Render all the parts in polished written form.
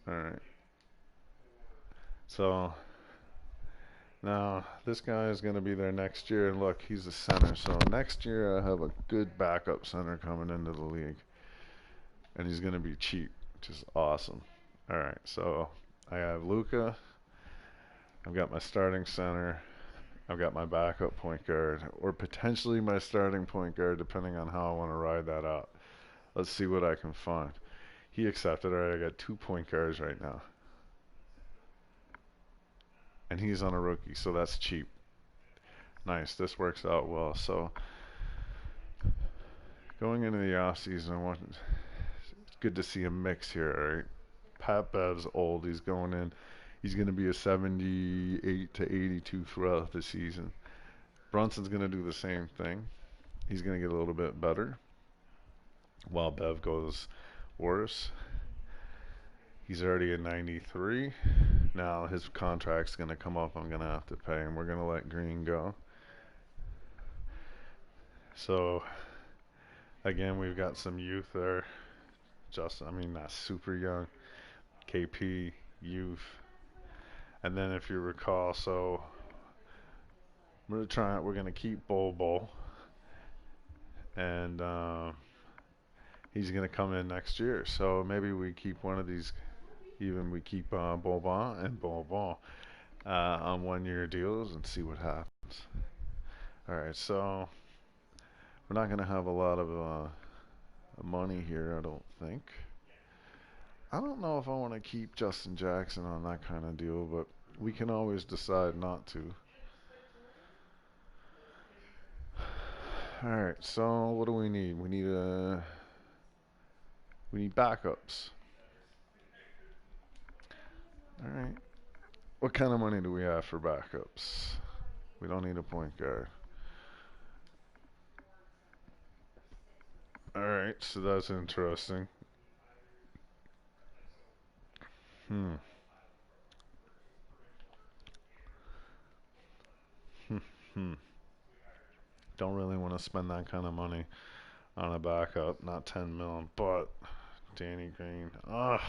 All right. So now this guy is going to be there next year, and look, he's a center. So next year I have a good backup center coming into the league, and he's going to be cheap, which is awesome. All right. So I have Luca. I've got my starting center. I've got my backup point guard, or potentially my starting point guard, depending on how I want to ride that out. Let's see what I can find. He accepted. All right, I got 2 point guards right now, and he's on a rookie, so that's cheap. Nice. This works out well. So going into the off season, it's good to see a mix here. All right, Pat Bev's old. He's going in. He's going to be a 78 to 82 throughout the season. Brunson's going to do the same thing. He's going to get a little bit better while Bev goes worse. He's already at 93. Now his contract's going to come up. I'm going to have to pay him. We're going to let Green go. So again, we've got some youth there. I mean, not super young. KP, youth. And then if you recall, so we're gonna keep Bol, and he's gonna come in next year. So maybe we keep one of these. Even we keep Boban and Bol on 1 year deals and see what happens. All right, so we're not gonna have a lot of money here, I don't think. I don't know if I want to keep Justin Jackson on that kind of deal, but we can always decide not to. All right, so what do we need? We need backups. All right. What kind of money do we have for backups? We don't need a point guard. All right, so that's interesting. Hmm. Hmm. Hmm. Don't really want to spend that kind of money on a backup. Not 10 million, but Danny Green. Ugh.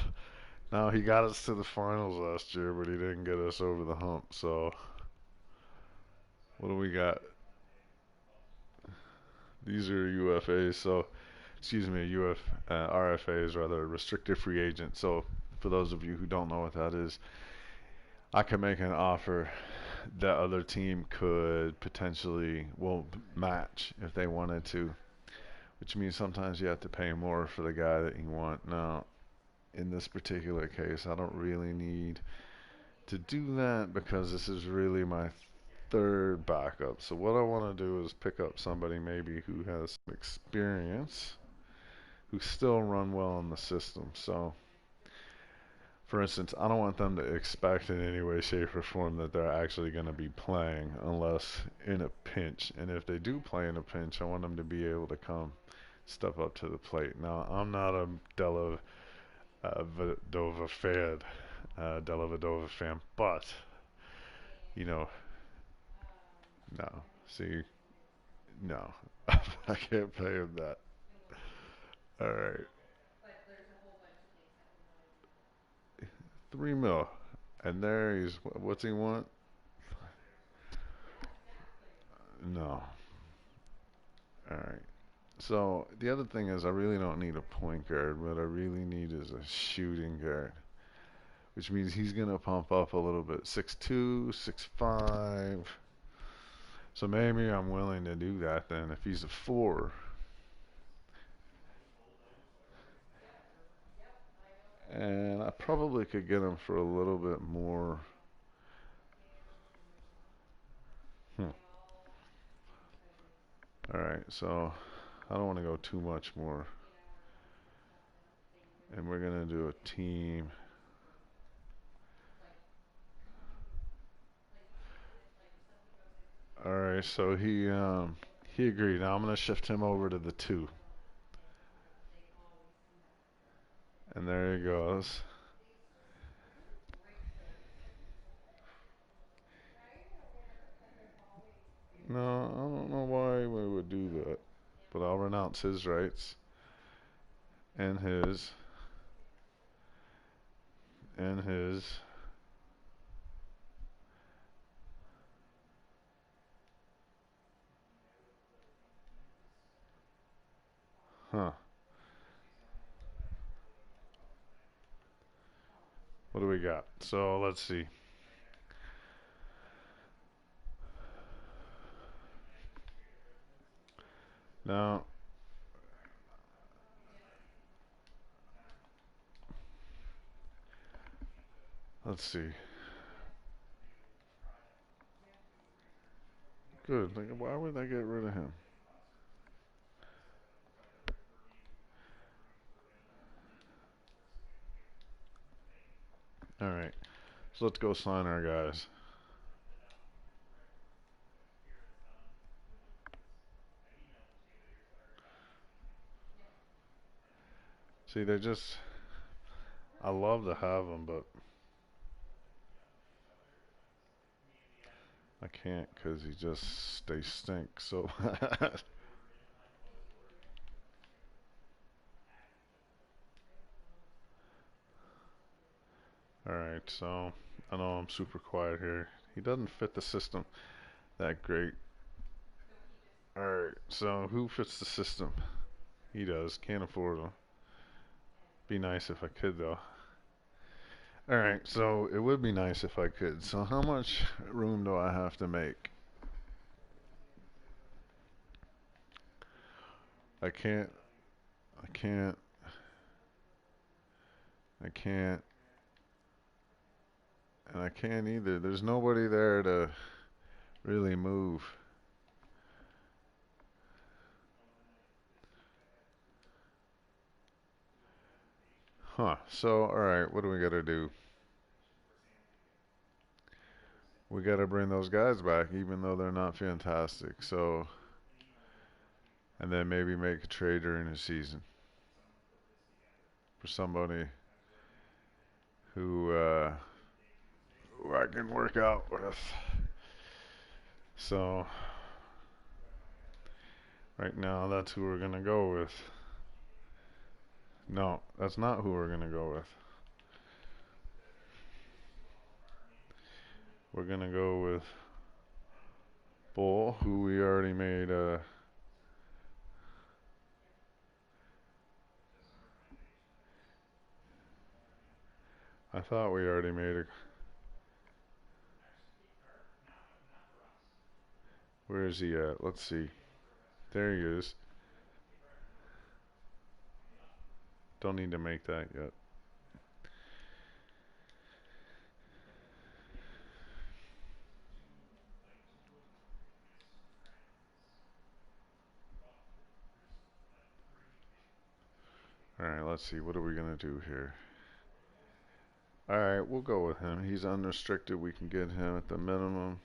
Now he got us to the finals last year, but he didn't get us over the hump. So what do we got? These are UFAs. So excuse me, RFAs rather, restricted free agent. So for those of you who don't know what that is, I can make an offer that other team could potentially match if they wanted to, which means sometimes you have to pay more for the guy that you want. Now, in this particular case, I don't really need to do that because this is really my third backup. So what I want to do is pick up somebody maybe who has some experience, who still run well in the system. So for instance, I don't want them to expect in any way, shape, or form that they're actually going to be playing unless in a pinch. And if they do play in a pinch, I want them to be able to come step up to the plate. Now, I'm not a Vedova fan, Della Vedova fan, but you know, no. See, no, I can't pay him that. All right, 3 mil, and there what's he want? No. All right. So the other thing is, I really don't need a point guard. What I really need is a shooting guard, which means he's gonna pump up a little bit, 6'2", 6'5". So maybe I'm willing to do that then. If he's a four, and I probably could get him for a little bit more. Hmm. All right, so I don't want to go too much more, and we're gonna do a team. All right, so he agreed. Now I'm gonna shift him over to the two, and there he goes. No, I don't know why we would do that, but I'll renounce his rights and his, and his. Huh. What do we got? So let's see. Now, let's see. Good. Like, why would I get rid of him? All right. So let's go sign our guys. See, they're just. I love to have them, but I can't because they stink so bad. All right. So I know I'm super quiet here. He doesn't fit the system that great. All right. So who fits the system? He does. Can't afford them. Be nice if I could though. All right. So it would be nice if I could. So how much room do I have to make? I can't. I can't. I can't. And I can't either. There's nobody there to really move. Huh. So, alright, what do we gotta do? We gotta bring those guys back, even though they're not fantastic. So, and then maybe make a trade during the season for somebody who, who I can work out with. So, right now, that's who we're gonna go with. No, that's not who we're gonna go with. We're gonna go with Bull, who we already made. I thought we already made a. Where is he at? Let's see. There he is. Don't need to make that yet. Alright, let's see. What are we going to do here? Alright, we'll go with him. He's unrestricted. We can get him at the minimum.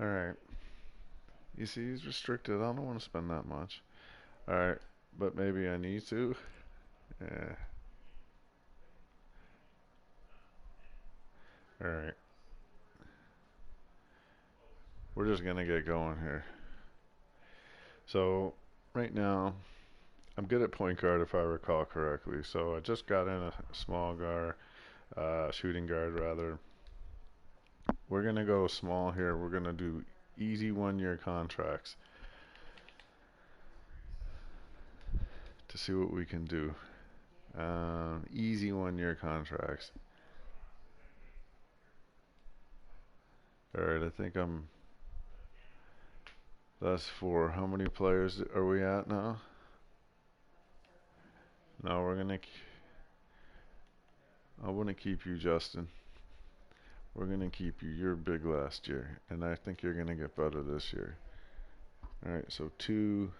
Alright. You see, he's restricted. I don't want to spend that much. Alright, but maybe I need to. Yeah. Alright. We're just going to get going here. So, right now, I'm good at point guard if I recall correctly. So, I just got in a small guard, shooting guard rather. We're going to go small here. We're going to do easy 1 year contracts to see what we can do. Easy 1 year contracts. Alright, I think I'm. That's four. How many players are we at now? No, we're gonna. I want to keep you, Justin. We're gonna keep you. You're big last year, and I think you're gonna get better this year. Alright, so 2,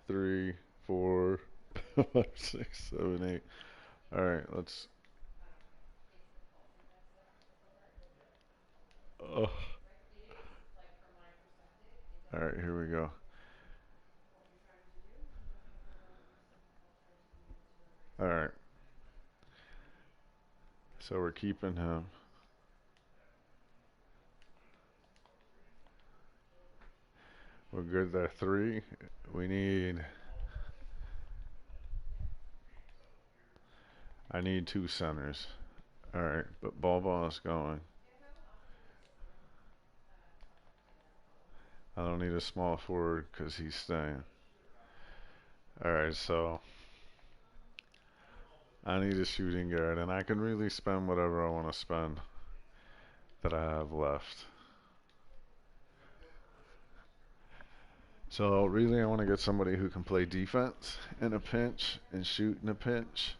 3, 4, 5, 6, 7, 8. Alright, let's. Oh. Alright, here we go. Alright, so we're keeping him. We're good there. Three. We need. I need two centers. All right, but Ball is going. I don't need a small forward because he's staying. All right, so I need a shooting guard, and I can really spend whatever I want to spend that I have left. So really, I want to get somebody who can play defense in a pinch and shoot in a pinch.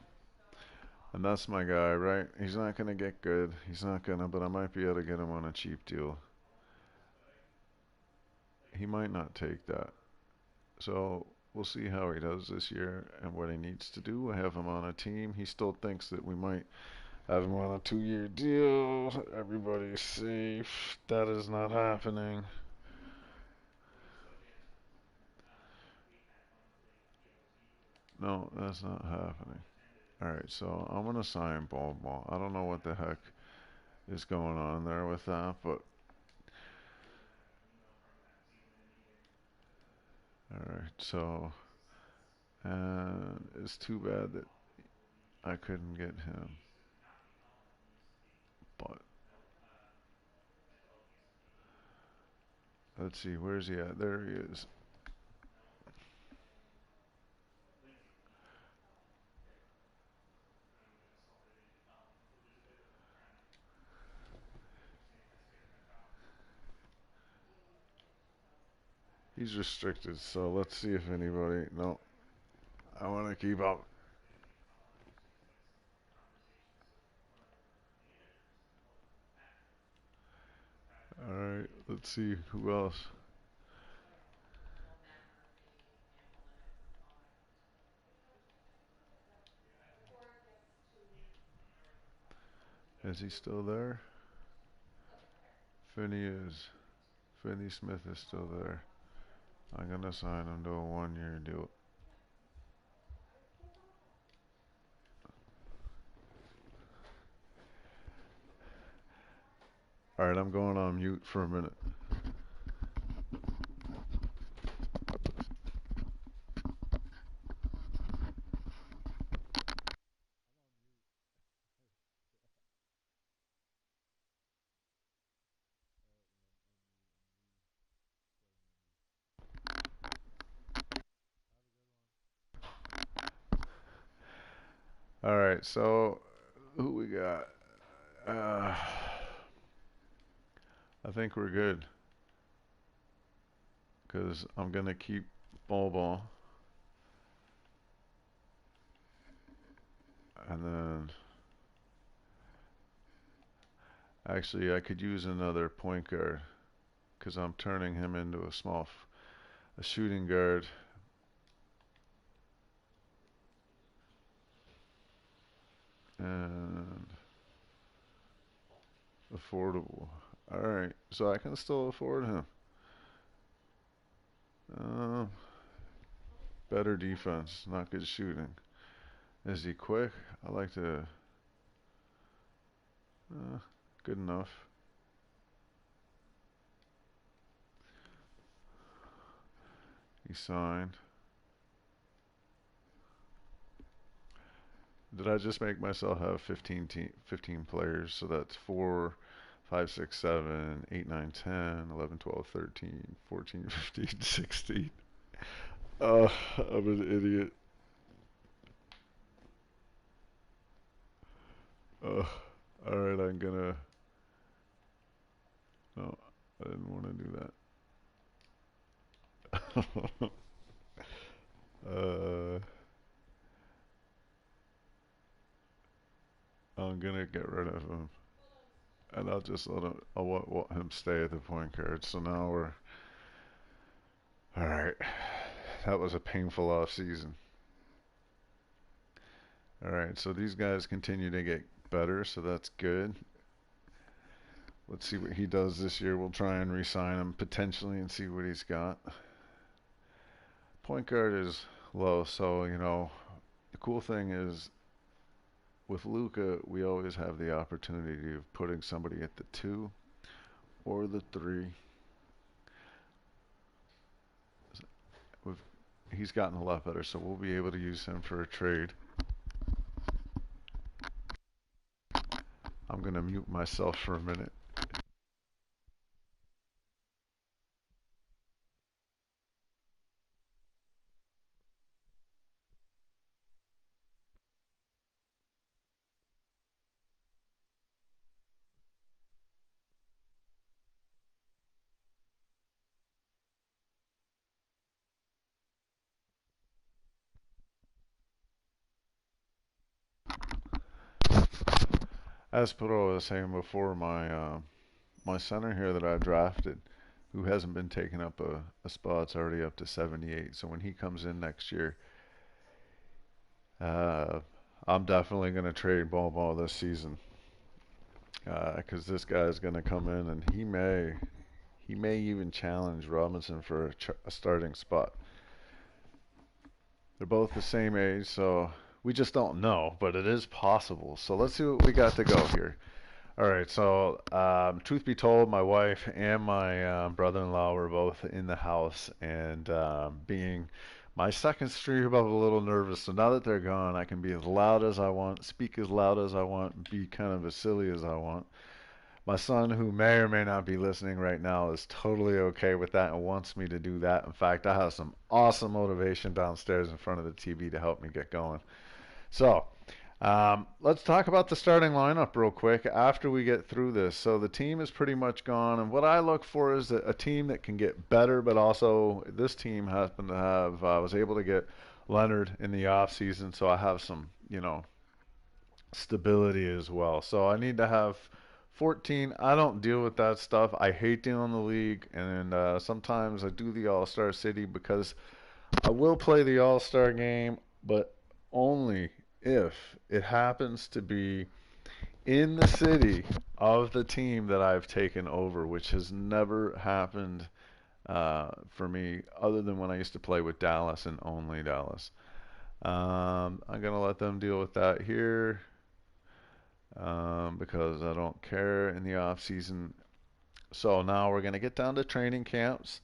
And that's my guy, right? He's not going to get good. He's not going to, but I might be able to get him on a cheap deal. He might not take that. So we'll see how he does this year and what he needs to do. I have him on a team. He still thinks that we might have him on a 2-year deal. Everybody's safe. That is not happening. No, that's not happening. Alright, so I'm gonna sign Ball. I don't know what the heck is going on there with that, but alright, so and it's too bad that I couldn't get him. But let's see, where's he at? There he is. He's restricted, so let's see if anybody. No, I want to keep up. Alright, let's see who else. Is he still there? Finney is. Finney Smith is still there. I'm gonna sign him to a 1-year deal. Alright, I'm going on mute for a minute. Alright, so who we got? Uh, I think we're good. Because I'm going to keep Ball. And then, actually, I could use another point guard. Because I'm turning him into a shooting guard. And affordable. Alright, so I can still afford him. Uh, Better defense, not good shooting. Is he quick? I like to. Uh, Good enough. He signed. Did I just make myself have 15 players? So that's 4, 5, 6, 7, 8, 9, 10, 11, 12, 13, 14, 15, 16. I'm an idiot. Uh, Alright, I'm gonna. No, I didn't want to do that. uh, I'm gonna get rid of him. And I'll just I'll want him stay at the point guard. So now we're. Alright. That was a painful off season. Alright, so these guys continue to get better, so that's good. Let's see what he does this year. We'll try and re-sign him potentially and see what he's got. Point guard is low, so the cool thing is with Luka, we always have the opportunity of putting somebody at the 2 or the 3. he's gotten a lot better, so we'll be able to use him for a trade. I'm gonna mute myself for a minute. As Pedro was saying before, my center here that I drafted, who hasn't been taking up a spot's already up to 78. So when he comes in next year, uh, I'm definitely going to trade Ball this season, because this guy is going to come in and he may even challenge Robinson for a starting spot. They're both the same age, so we just don't know, but it is possible. So let's see what we got to go here. All right, so truth be told, my wife and my brother-in-law were both in the house, and being my second stream, I'm a little nervous. So now that they're gone, I can be as loud as I want, speak as loud as I want, be kind of as silly as I want. My son, who may or may not be listening right now, is totally okay with that and wants me to do that. In fact, I have some awesome motivation downstairs in front of the TV to help me get going. So, let's talk about the starting lineup real quick after we get through this. So the team is pretty much gone, and what I look for is a team that can get better, but also this team happened to have was able to get Leonard in the off season, so I have some stability as well. So I need to have 14. I don't deal with that stuff. I hate dealing the league, and sometimes I do the All Star City because I will play the All Star game, but only if it happens to be in the city of the team that I've taken over, which has never happened for me other than when I used to play with Dallas and only Dallas. I'm going to let them deal with that here because I don't care in the off season. So now we're going to get down to training camps.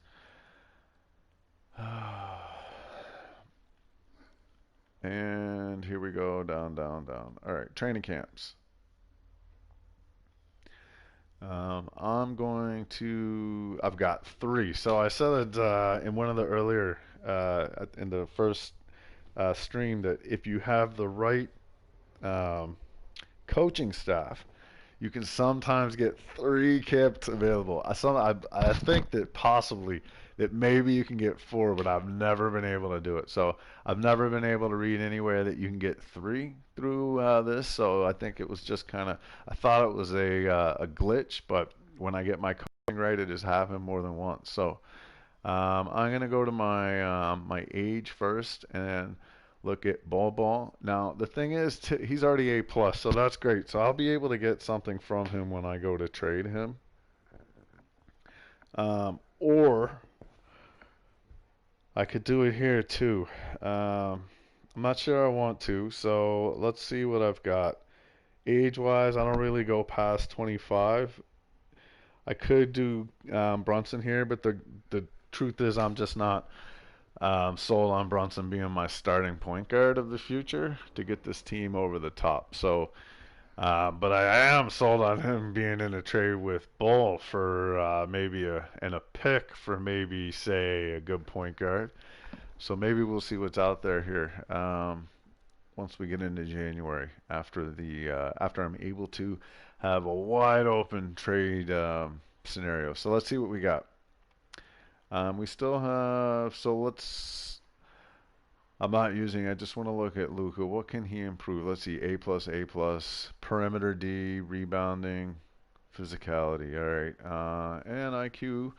And here we go, down, down, down. All right, training camps. I've got three. So I said it in one of the earlier, in the first stream, that if you have the right um, coaching staff, you can sometimes get three kits available. I think that possibly that maybe you can get four, but I've never been able to do it. So I've never been able to read anywhere that you can get three through this. So I think it was just kind of, I thought it was a glitch, but when I get my coaching right, it has happened more than once. So I'm gonna go to my age first and look at Ball. Now the thing is, he's already A plus, so that's great. So I'll be able to get something from him when I go to trade him. Or I could do it here too. I'm not sure I want to, so let's see what I've got. Age-wise, I don't really go past 25. I could do Brunson here, but the truth is, I'm just not sold on Brunson being my starting point guard of the future to get this team over the top. So, but I am sold on him being in a trade with Bull for maybe a pick for maybe say a good point guard. So maybe we'll see what's out there here once we get into January after I'm able to have a wide open trade scenario. So let's see what we got. We still have, so let's, I'm not using, I just want to look at Luka. What can he improve? Let's see, A plus, A plus, perimeter D, rebounding, physicality. All right, and IQ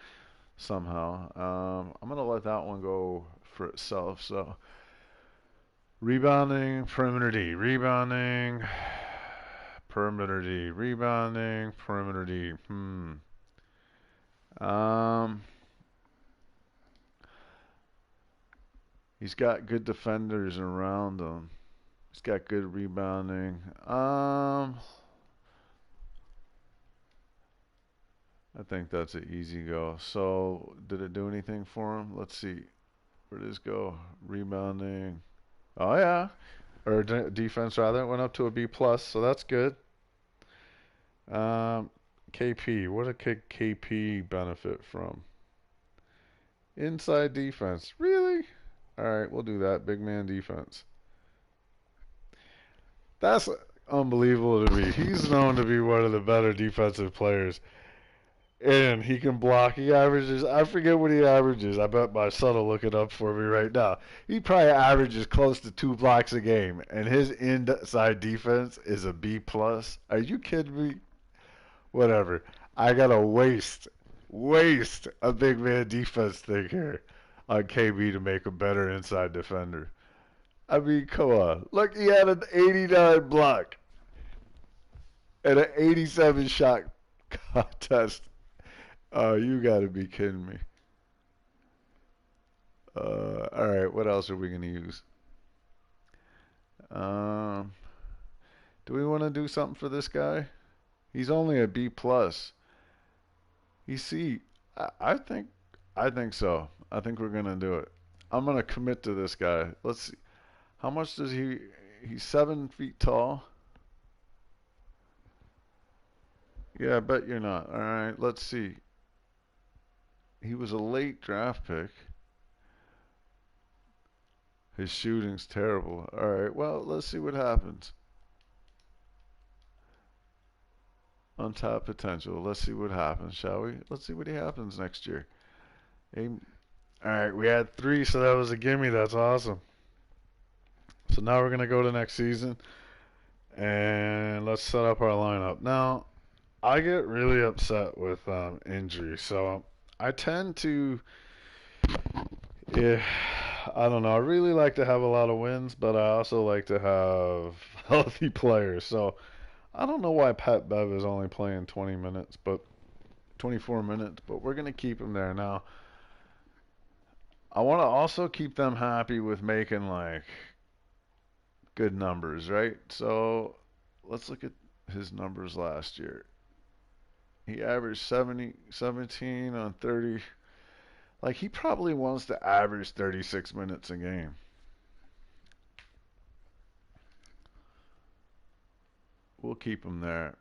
somehow. I'm going to let that one go for itself. So rebounding, perimeter D, rebounding, perimeter D, rebounding, perimeter D. Um, he's got good defenders around him. He's got good rebounding. I think that's an easy go. So, did it do anything for him? Let's see. Where did this go? Rebounding. Oh yeah, or defense rather went up to a B plus, so that's good. Um, KP. What did KP benefit from? Inside defense. Really? All right, we'll do that. Big man defense. That's unbelievable to me. He's known to be one of the better defensive players. And he can block. He averages, I forget what he averages. I bet my son will look it up for me right now. He probably averages close to 2 blocks a game. And his inside defense is a B plus. Are you kidding me? Whatever. I gotta waste a big man defense thing here on KB to make a better inside defender. I mean, come on. Look, he had an 89 block and an 87 shot contest. Oh, you gotta be kidding me. All right, what else are we gonna use? Um, do we want to do something for this guy? He's only a B plus. You see, I think so. I think we're gonna do it. I'm gonna commit to this guy. Let's see. How much does he? He's 7 feet tall. Yeah, I bet you're not. All right, let's see. He was a late draft pick. His shooting's terrible. All right, well, let's see what happens. Untapped potential. Let's see what happens, shall we? Let's see what he happens next year. All right, we had 3, so that was a gimme. That's awesome. So now we're gonna go to next season and let's set up our lineup. Now, I get really upset with injury, so I tend to, yeah, I don't know. I really like to have a lot of wins, but I also like to have healthy players. So I don't know why Pat Bev is only playing 20 minutes, but 24 minutes, but we're gonna keep him there now. I want to also keep them happy with making like good numbers, right? So let's look at his numbers last year. He averaged 70, 17 on 30. Like he probably wants to average 36 minutes a game. We'll keep him there.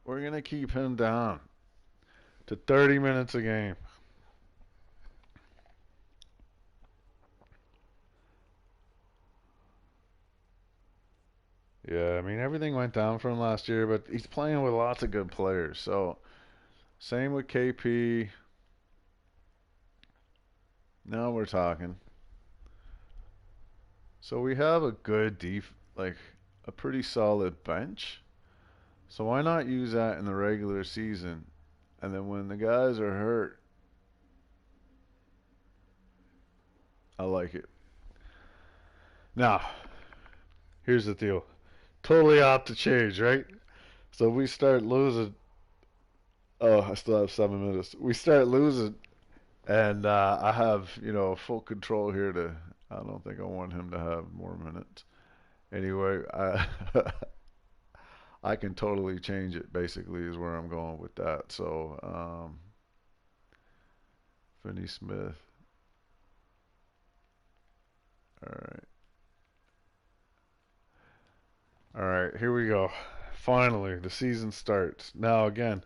We're going to keep him down to 30 minutes a game. Yeah, I mean everything went down from last year, but he's playing with lots of good players. So same with KP. Now we're talking. So we have a good like a pretty solid bench. So why not use that in the regular season? And then when the guys are hurt, I like it. Now, here's the deal. Totally off the change, right? So we start losing. Oh, I still have 7 minutes. We start losing, and I have full control here to. I don't think I want him to have more minutes. Anyway, I can totally change it. Basically, is where I'm going with that. So, Finney Smith. All right. All right, here we go. Finally, the season starts. Now, again,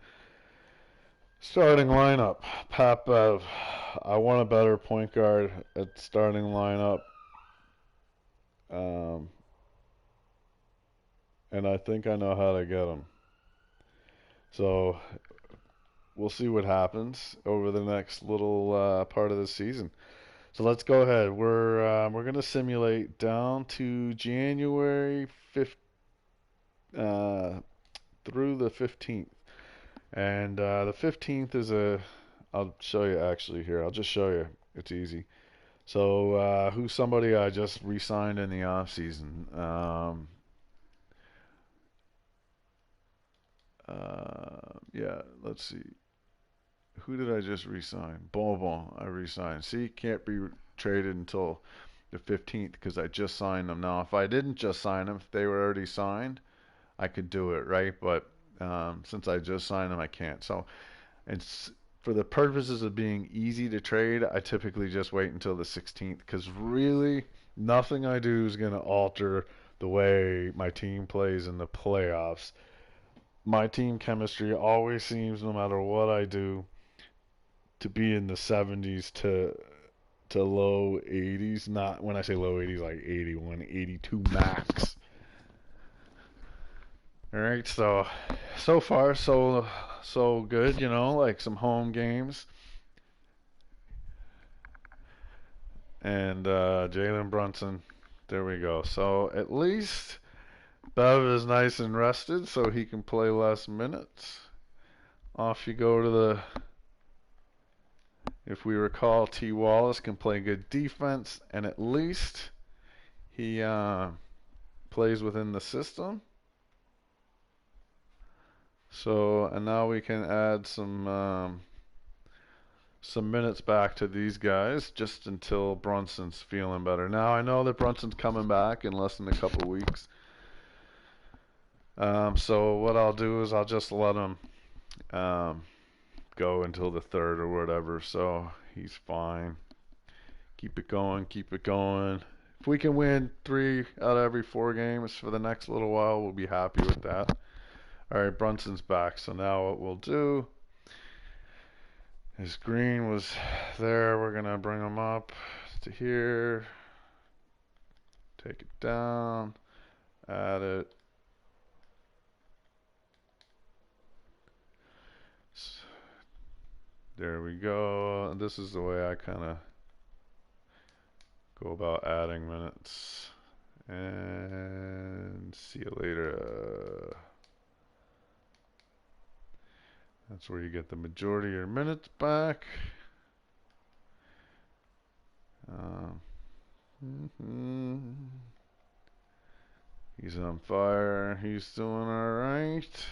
starting lineup. Pat Bev. I want a better point guard at starting lineup. Um, and I think I know how to get him. So we'll see what happens over the next little part of the season. So let's go ahead. We're gonna simulate down to January 5th uh, through the 15th. And the 15th is a. I'll show you actually here. I'll just show you. It's easy. So who's somebody I just re-signed in the off season? Yeah, let's see. Who did I just re-sign? Bonbon. I re-signed. See, can't be traded until the 15th because I just signed them. Now, if I didn't just sign them, if they were already signed, I could do it, right? But since I just signed them, I can't. So it's for the purposes of being easy to trade, I typically just wait until the 16th because really nothing I do is going to alter the way my team plays in the playoffs. My team chemistry always seems, no matter what I do, to be in the 70s to low 80s. Not when I say low 80s, like 81, 82 max. All right, so far so good, you know, like some home games. And Jalen Brunson, there we go. So at least Bev is nice and rested, so he can play less minutes. Off you go to the. If we recall, T. Wallace can play good defense, and at least he plays within the system. So, and now we can add some minutes back to these guys just until Brunson's feeling better. Now I know that Brunson's coming back in less than a couple weeks. So what I'll do is I'll just let him go until the 3rd or whatever. So he's fine. Keep it going, keep it going. If we can win 3 out of every 4 games for the next little while, we'll be happy with that. All right, Brunson's back. So now what we'll do is Green was there. We're going to bring him up to here. Take it down. Add it. There we go. This is the way I kind of go about adding minutes. And see you later. That's where you get the majority of your minutes back. He's on fire. He's doing all right.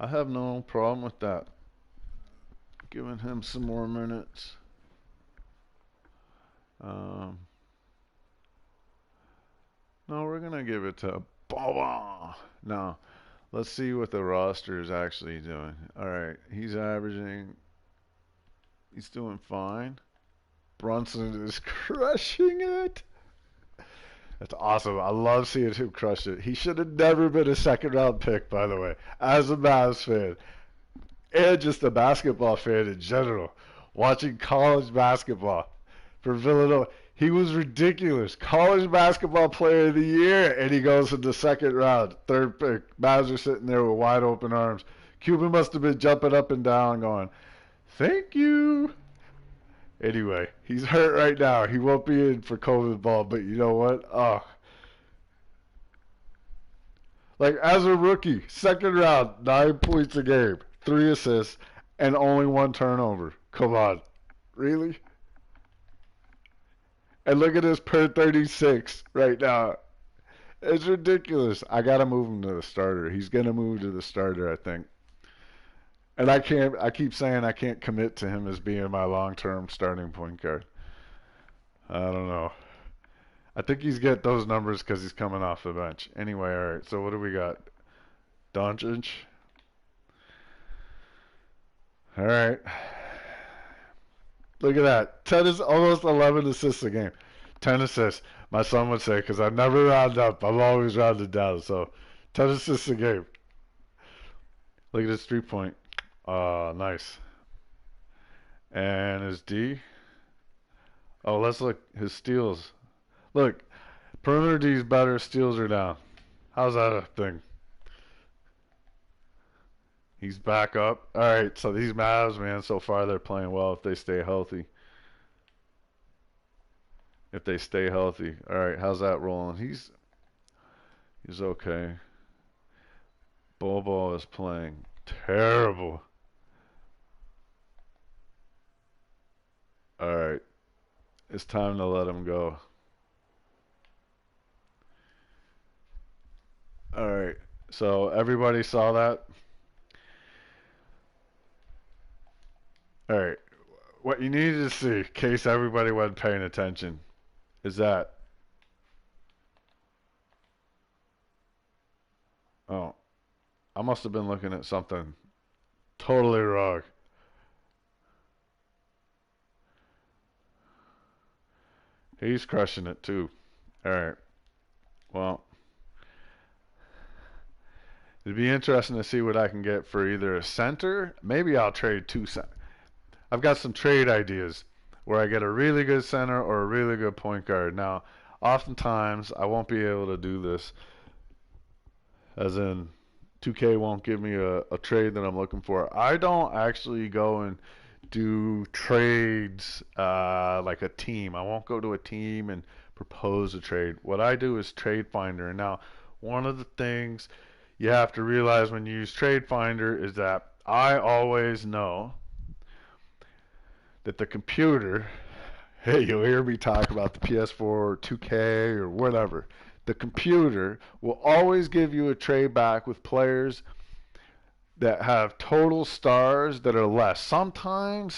I have no problem with that. Giving him some more minutes. No, we're going to give it to Boba. Now, let's see what the roster is actually doing. All right, he's averaging. He's doing fine. Brunson is crushing it. That's awesome. I love seeing him crush it. He should have never been a second-round pick, by the way, as a Mavs fan. And just a basketball fan in general. Watching college basketball for Villanova. He was ridiculous. College basketball player of the year, and he goes in the 2nd round, 3rd pick. Mavs are sitting there with wide open arms. Cuban must have been jumping up and down going, thank you. Anyway, he's hurt right now. He won't be in for COVID ball, but you know what? Oh. Like, as a rookie, 2nd round, 9 points a game, 3 assists, and only 1 turnover. Come on. Really? And look at this per 36 right now. It's ridiculous. I got to move him to the starter. He's going to move to the starter, I think. And I keep saying I can't commit to him as being my long-term starting point guard. I don't know. I think he's get those numbers because he's coming off the bench. Anyway, all right. So what do we got? Doncic. All right. Look at that. 10 is almost 11 assists a game. 10 assists. My son would say, because I never round up. I'm always rounded down. So 10 assists a game. Look at his 3-point. Nice. And his D. Oh, let's look. His steals. Look. Perimeter D is better. Steals are down. How's that a thing? He's back up. All right, so these Mavs, man, so far they're playing well if they stay healthy. If they stay healthy. All right, how's that rolling? He's okay. Bobo is playing terrible. All right, it's time to let him go. All right, so everybody saw that? All right, what you needed to see, in case everybody wasn't paying attention, is that. Oh, I must have been looking at something totally wrong. He's crushing it too. All right. Well, it'd be interesting to see what I can get for either a center. Maybe I'll trade two center. I've got some trade ideas where I get a really good center or a really good point guard. Now, oftentimes I won't be able to do this, as in 2K won't give me a trade that I'm looking for. I don't actually go and do trades like a team. I won't go to a team and propose a trade. What I do is Trade Finder. And now, one of the things you have to realize when you use Trade Finder is that I always know that the computer, hey, you'll hear me talk about the PS4 or 2K or whatever. The computer will always give you a trade back with players that have total stars that are less. Sometimes,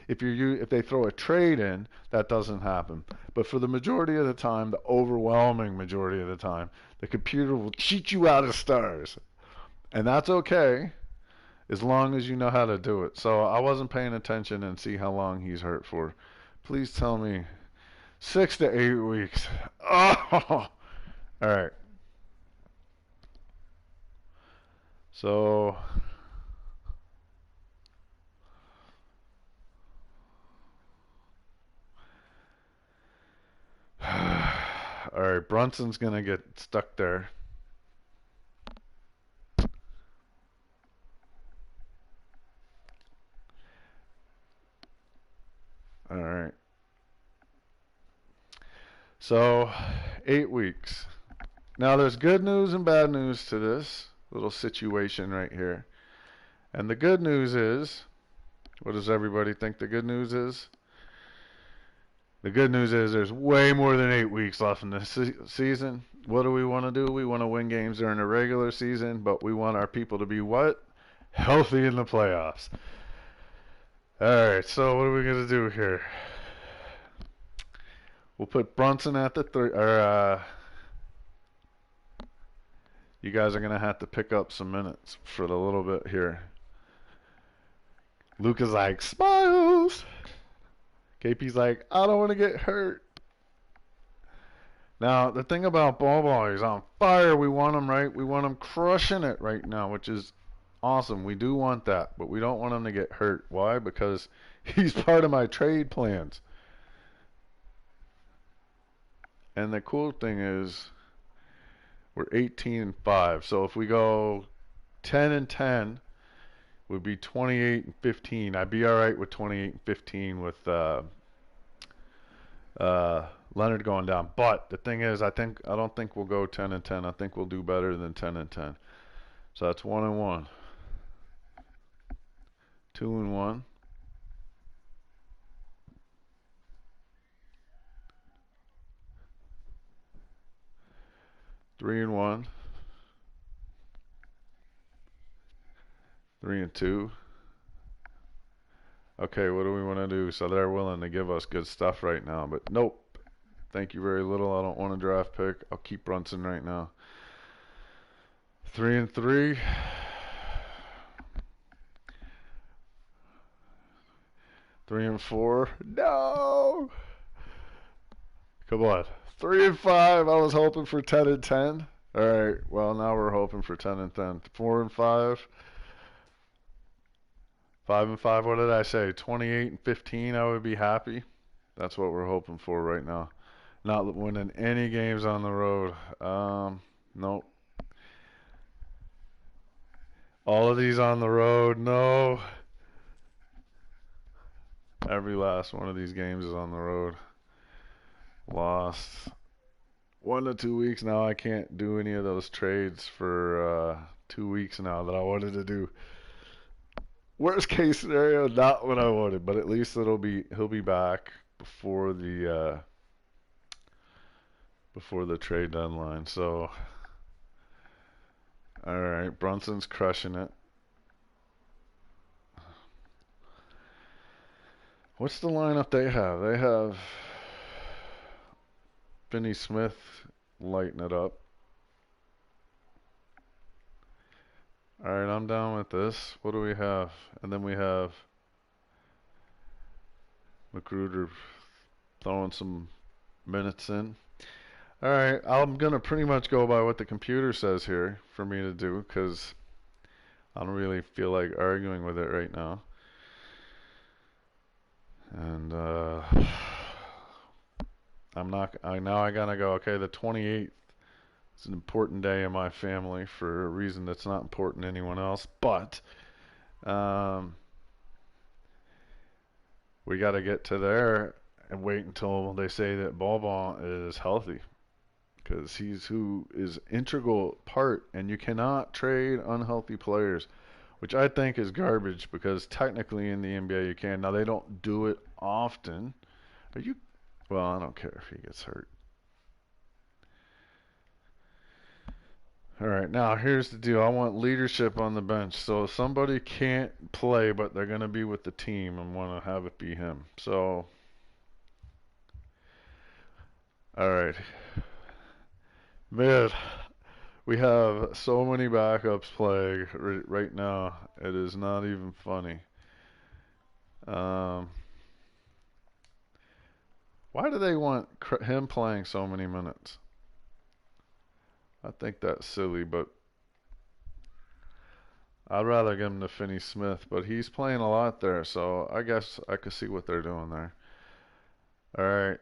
if they throw a trade in, that doesn't happen. But for the majority of the time, the overwhelming majority of the time, the computer will cheat you out of stars, and that's okay as long as you know how to do it. So I wasn't paying attention and see how long he's hurt for. Please tell me 6 to 8 weeks. Oh, all right. So all right, Brunson's gonna get stuck there. All right. So 8 weeks. Now there's good news and bad news to this little situation right here. And the good news is, what does everybody think the good news is? The good news is there's way more than 8 weeks left in this season. What do we want to do? We want to win games during the regular season, but we want our people to be what? Healthy in the playoffs. All right, so what are we going to do here? We'll put Brunson at the three. Or you guys are going to have to pick up some minutes for the little bit here. Luke is like, smiles. KP's like, I don't want to get hurt. Now, the thing about Ball Ball, he's on fire. We want him, right? We want him crushing it right now, which is awesome. We do want that, but we don't want him to get hurt. Why? Because he's part of my trade plans. And the cool thing is, we're 18-5. So if we go 10-10, would be 28-15. I'd be all right with 28-15 with Leonard going down. But the thing is, I don't think we'll go 10-10. I think we'll do better than 10-10. So that's 1-1, 2-1. 3-1, 3-2. Okay, what do we want to do? So they're willing to give us good stuff right now, but nope. Thank you very little. I don't want a draft pick. I'll keep Brunson right now. 3-3. 3-4. No. Come on. 3-5. I was hoping for 10-10. All right. Well, now we're hoping for 10-10. 4-5. 5-5. What did I say? 28-15. I would be happy. That's what we're hoping for right now. Not winning any games on the road. Nope. All of these on the road. No. Every last one of these games is on the road. Lost. 1 to 2 weeks now. I can't do any of those trades for 2 weeks now that I wanted to do. Worst case scenario, not what I wanted, but at least he'll be back before the trade deadline. So, all right, Brunson's crushing it. What's the lineup they have? They have Finney Smith lighting it up. All right, I'm down with this. What do we have? And then we have Magruder throwing some minutes in. All right, I'm gonna pretty much go by what the computer says here for me to do because I don't really feel like arguing with it right now. And I gotta go. Okay, the 28th is an important day in my family for a reason that's not important to anyone else. But um, we got to get to there and wait until they say that Boban is healthy because he's who is integral part, and you cannot trade unhealthy players, which I think is garbage because technically in the NBA you can. Now they don't do it often. Are you? Well, I don't care if he gets hurt. All right, now here's the deal. I want leadership on the bench. So if somebody can't play, but they're going to be with the team, and want to have it be him. So, all right, man, we have so many backups playing right now. It is not even funny. Um, why do they want him playing so many minutes? I think that's silly, but I'd rather give him to Finney Smith. But he's playing a lot there, so I guess I could see what they're doing there. All right.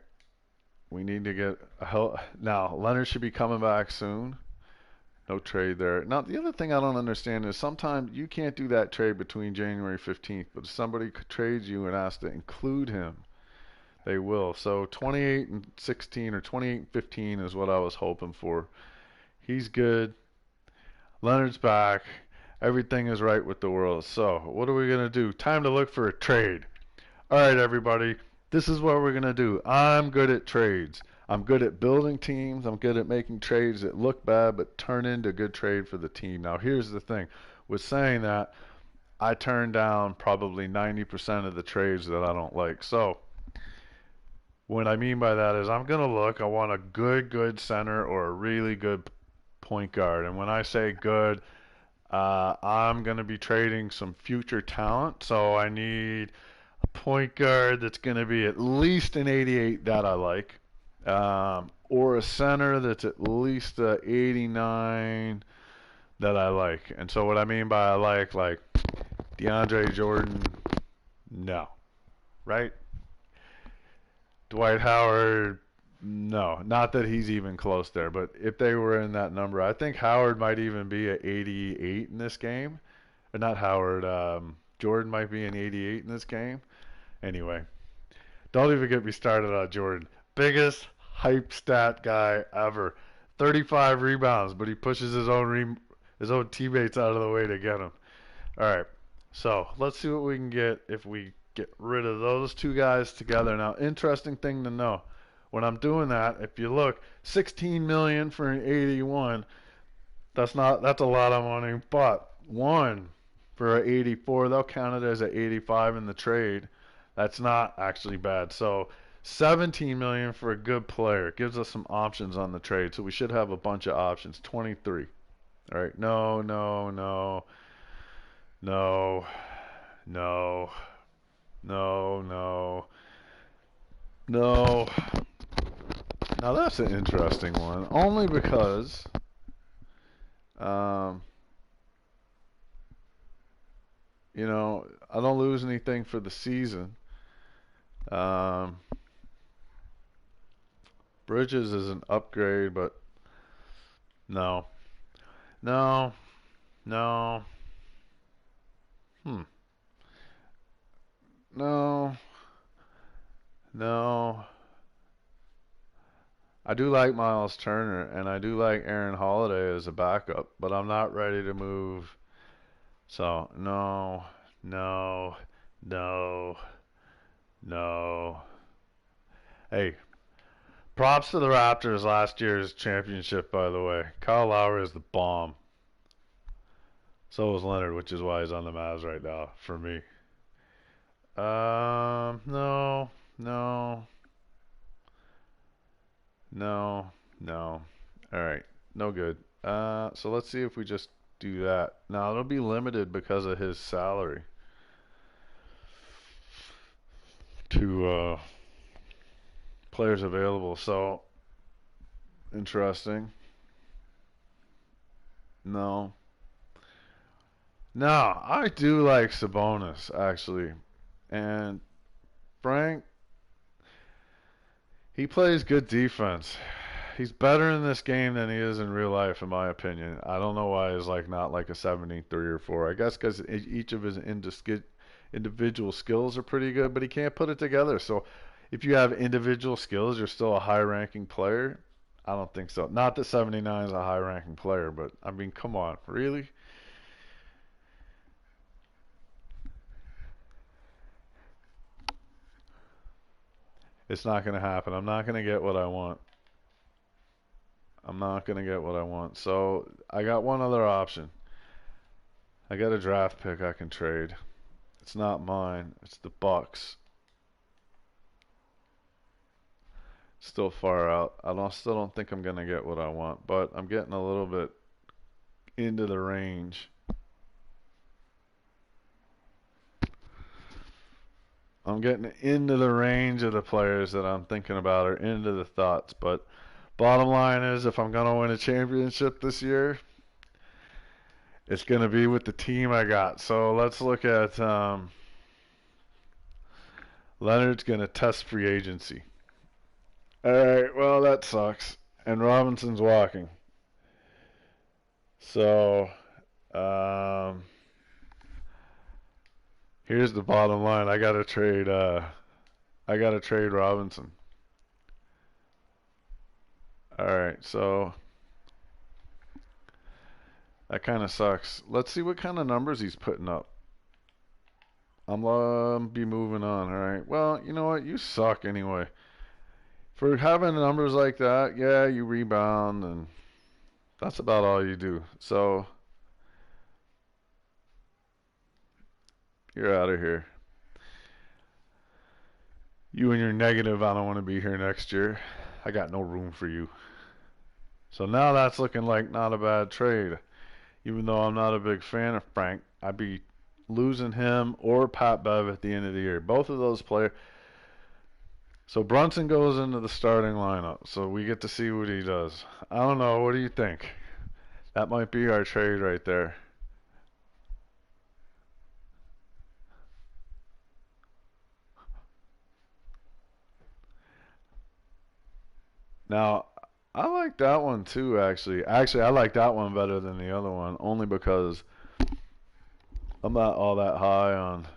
We need to get a help. Now, Leonard should be coming back soon. No trade there. Now, the other thing I don't understand is sometimes you can't do that trade between January 15th, but if somebody trades you and asks to include him, they will. So 28 and 16 or 28 and 15 is what I was hoping for. He's good. Leonard's back. Everything is right with the world. So, what are we going to do? Time to look for a trade. All right, everybody. This is what we're going to do. I'm good at trades. I'm good at building teams. I'm good at making trades that look bad but turn into a good trade for the team. Now, here's the thing. With saying that, I turn down probably 90% of the trades that I don't like. So, what I mean by that is I'm going to look. I want a good center or a really good point guard. And when I say good, I'm going to be trading some future talent. So, I need point guard that's going to be at least an 88 that I like, or a center that's at least a 89 that I like. And so what I mean by I like DeAndre Jordan, no, right? Dwight Howard, no, not that he's even close there. But if they were in that number, I think Howard might even be at 88 in this game. Or not Howard, Jordan might be an 88 in this game. Anyway, don't even get me started on Jordan. Biggest hype stat guy ever. 35 rebounds, but he pushes his own teammates out of the way to get him. All right. So, let's see what we can get if we get rid of those two guys together. Now, interesting thing to know. When I'm doing that, if you look, 16 million for an 81, that's a lot of money, but one for an 84, they'll count it as an 85 in the trade. That's not actually bad. So 17 million for a good player gives us some options on the trade. So we should have a bunch of options. 23. All right. No, no, no, no, no, no, no, no. Now that's an interesting one. Only because um, I don't lose anything for the season. Um, Bridges is an upgrade, but no, no, no, hmm, no, no. I do like Miles Turner and I do like Aaron Holiday as a backup, but I'm not ready to move. So no, no, no, no. Hey, props to the Raptors last year's championship, by the way. Kyle Lowry is the bomb. So was Leonard, which is why he's on the Mavs right now for me. No, no, no, no. All right, no good. So let's see if we just do that. Now it'll be limited because of his salary to players available. So interesting. No, no, I do like Sabonis actually, and Frank, he plays good defense. He's better in this game than he is in real life, in my opinion. I don't know why he's like not like a 73 or 4. I guess because each of his individual skills are pretty good, but he can't put it together. So if you have individual skills, you're still a high-ranking player. I don't think so. Not that 79 is a high-ranking player, but I mean, come on, really? It's not going to happen. I'm not going to get what I want. I'm not going to get what I want. So I got one other option. I got a draft pick I can trade. It's not mine. It's the Bucks. Still far out. Still don't think I'm gonna get what I want, but I'm getting a little bit into the range. I'm getting into the range of the players that I'm thinking about, or into the thoughts. But bottom line is, if I'm gonna win a championship this year, it's gonna be with the team I got. So let's look at Leonard's gonna test free agency. All right, well that sucks. And Robinson's walking. So, here's the bottom line. I gotta trade. I gotta trade Robinson. All right, so that kind of sucks. Let's see what kind of numbers he's putting up. I'm be moving on. All right. Well, you know what? You suck anyway. For having numbers like that, yeah, you rebound, and that's about all you do. So you're out of here. You and your negative, I don't want to be here next year. I got no room for you. So now that's looking like not a bad trade. Even though I'm not a big fan of Frank, I'd be losing him or Pat Bev at the end of the year. Both of those players. So Brunson goes into the starting lineup. So we get to see what he does. I don't know. What do you think? That might be our trade right there. Now, I like that one too, actually. Actually, I like that one better than the other one, only because I'm not all that high on.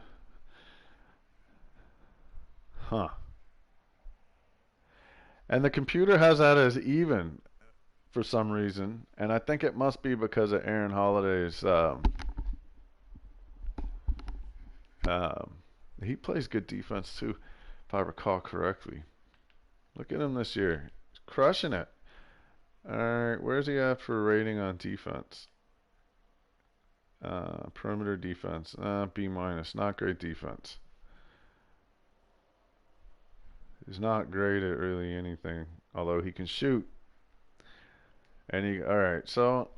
Huh. And the computer has that as even for some reason, and I think it must be because of Aaron Holiday's. Um, he plays good defense too, if I recall correctly. Look at him this year, he's crushing it. All right, where's he at for rating on defense? Perimeter defense, B minus, not great defense. He's not great at really anything, although he can shoot. And all right, so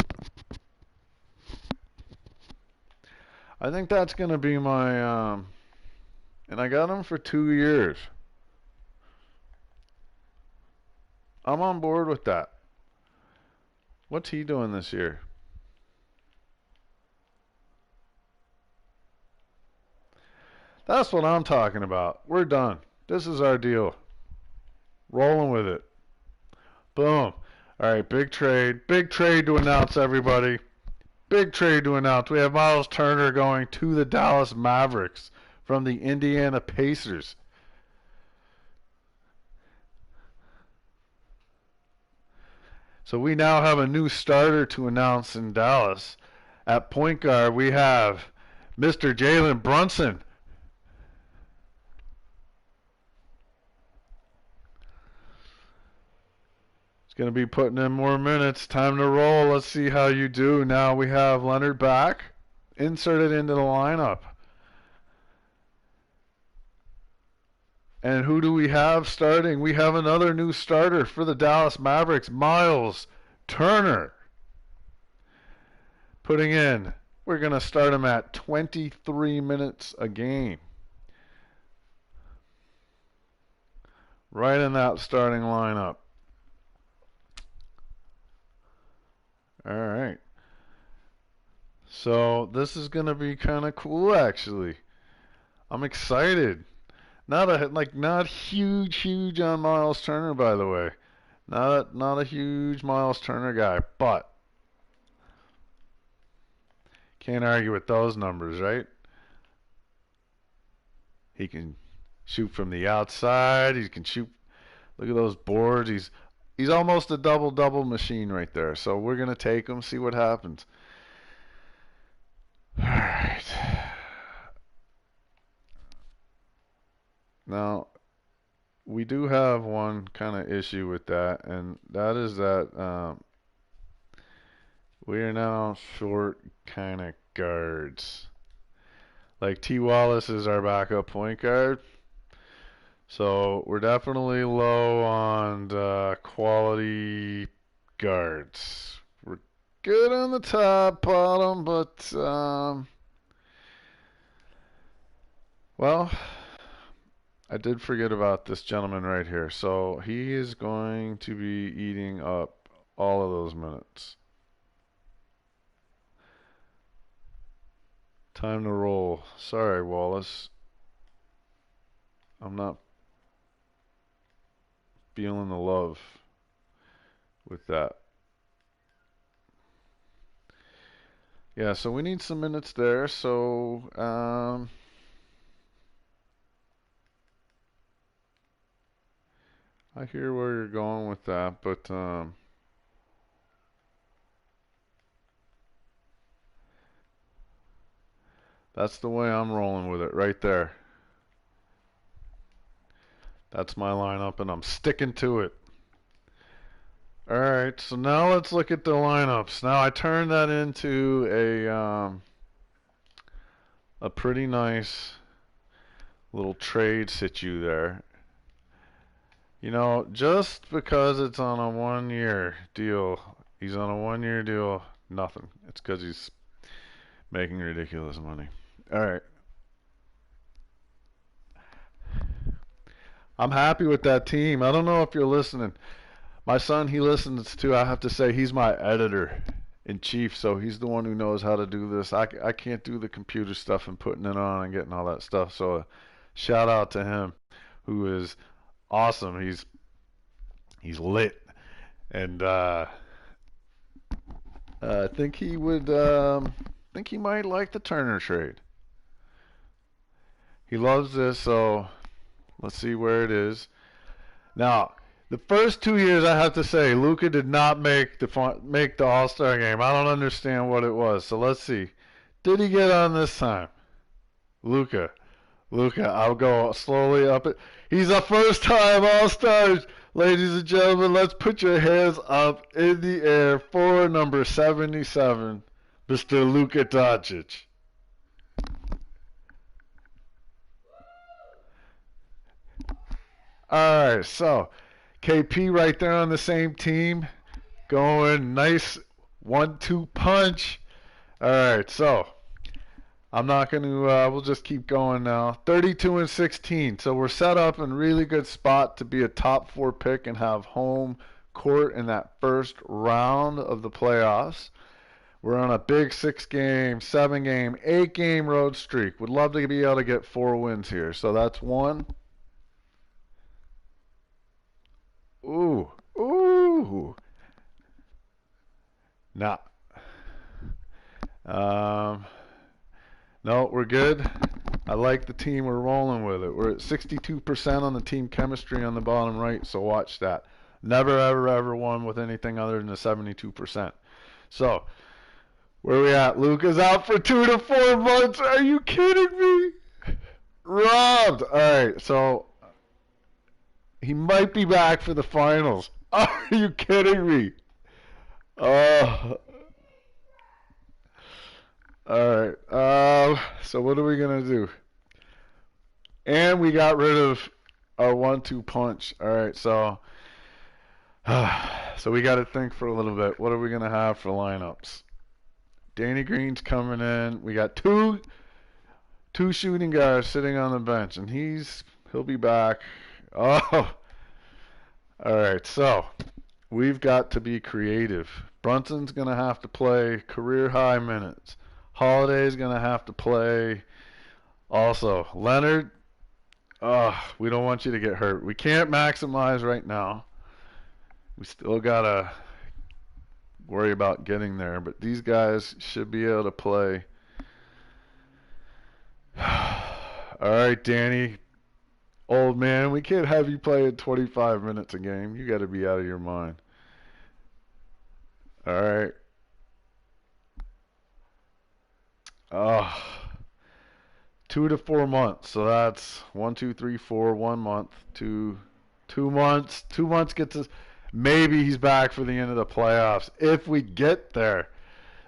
I think that's gonna be my and I got him for 2 years. I'm on board with that. What's he doing this year? That's what I'm talking about. We're done. This is our deal. Rolling with it. Boom. All right, big trade. Big trade to announce, everybody. Big trade to announce. We have Miles Turner going to the Dallas Mavericks from the Indiana Pacers. So we now have a new starter to announce in Dallas. At point guard, we have Mr. Jalen Brunson. He's going to be putting in more minutes. Time to roll. Let's see how you do. Now we have Leonard back, inserted into the lineup. And who do we have starting? We have another new starter for the Dallas Mavericks, Miles Turner. putting in. We're going to start him at 23 minutes a game. Right in that starting lineup. All right. So this is going to be kind of cool, actually. I'm excited. Not huge on Miles Turner, by the way. Not a huge Miles Turner guy, but can't argue with those numbers, right? He can shoot from the outside. He can shoot. Look at those boards. He's almost a double-double machine right there. So we're gonna take him, see what happens. All right. Now we do have one kind of issue with that, and that is that we are now short kind of guards. Like T. Wallace is our backup point guard. So we're definitely low on the quality guards. We're good on the top, bottom, but well, I did forget about this gentleman right here. So he is going to be eating up all of those minutes. Time to roll. Sorry, Wallace. I'm not feeling the love with that. Yeah, so we need some minutes there. So I hear where you're going with that, but that's the way I'm rolling with it right there. That's my lineup, and I'm sticking to it. All right, so now let's look at the lineups. Now I turned that into a pretty nice little trade situ there. You know, just because it's on a 1-year deal, he's on a 1-year deal, nothing. It's because he's making ridiculous money. All right. I'm happy with that team. I don't know if you're listening. My son, he listens to, I have to say, he's my editor in chief, so he's the one who knows how to do this. I can't do the computer stuff and putting it on and getting all that stuff. So shout out to him, who is awesome. He's lit, and I think he would think he might like the Turner trade. He loves this, so let's see where it is. Now, the first 2 years, I have to say, Luka did not make the All-Star game. I don't understand what it was. So let's see. Did he get on this time? Luka, I'll go slowly up it. He's a first-time All-Star. Ladies and gentlemen, let's put your hands up in the air for number 77, Mr. Luka Doncic. All right, so KP right there on the same team, going nice 1-2 punch. All right, so I'm not going to, we'll just keep going now. 32-16, so we're set up in a really good spot to be a top 4 pick and have home court in that first round of the playoffs. We're on a big 6-game, 7-game, 8-game road streak. Would love to be able to get 4 wins here. So that's 1. Ooh. Nah. No, we're good. I like the team. We're rolling with it. We're at 62% on the team chemistry on the bottom right, so watch that. Never, ever won with anything other than the 72%. So, where are we at? Luka's out for 2 to 4 months. Are you kidding me? Robbed. All right, so he might be back for the finals. Are you kidding me? All right. So what are we gonna do? And we got rid of our 1-2 punch. All right. So we got to think for a little bit. What are we gonna have for lineups? Danny Green's coming in. We got two shooting guards sitting on the bench, and he'll be back. Oh, all right. So we've got to be creative. Brunson's gonna have to play career high minutes. Holiday's gonna have to play also. Leonard, we don't want you to get hurt. We can't maximize right now. We still gotta worry about getting there, but these guys should be able to play. All right, Danny, old man, we can't have you playing 25 minutes a game. You got to be out of your mind. All right. Oh, 2 to 4 months. So that's 1, 2, 3, 4, 1 month, 2 months. 2 months gets us. Maybe he's back for the end of the playoffs if we get there.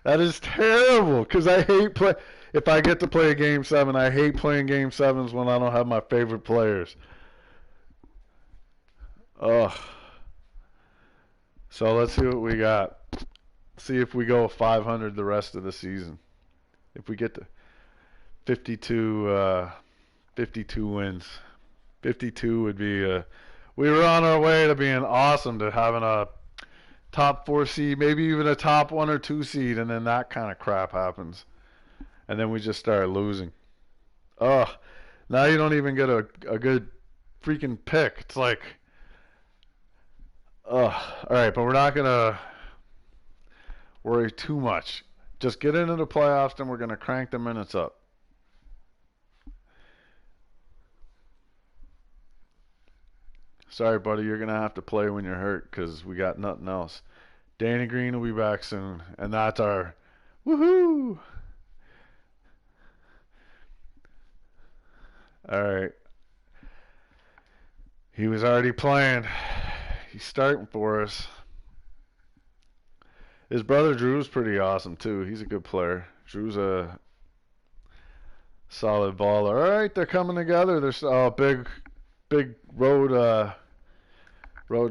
That is terrible because I hate play. If I get to play a game 7, I hate playing game 7s when I don't have my favorite players. Ugh. So let's see what we got. See if we go 500 the rest of the season. If we get to 52 wins. 52 would be we were on our way to being awesome, to having a top 4 seed, maybe even a top 1 or 2 seed, and then that kind of crap happens. And then we just start losing. Ugh. Now you don't even get a good freaking pick. It's like, ugh. All right, but we're not going to worry too much. Just get into the playoffs, and we're going to crank the minutes up. Sorry, buddy, you're going to have to play when you're hurt because we got nothing else. Danny Green will be back soon, and that's our woohoo! All right. He was already playing. He's starting for us. His brother Drew's pretty awesome too. He's a good player. Drew's a solid baller. All right, they're coming together. There's a big road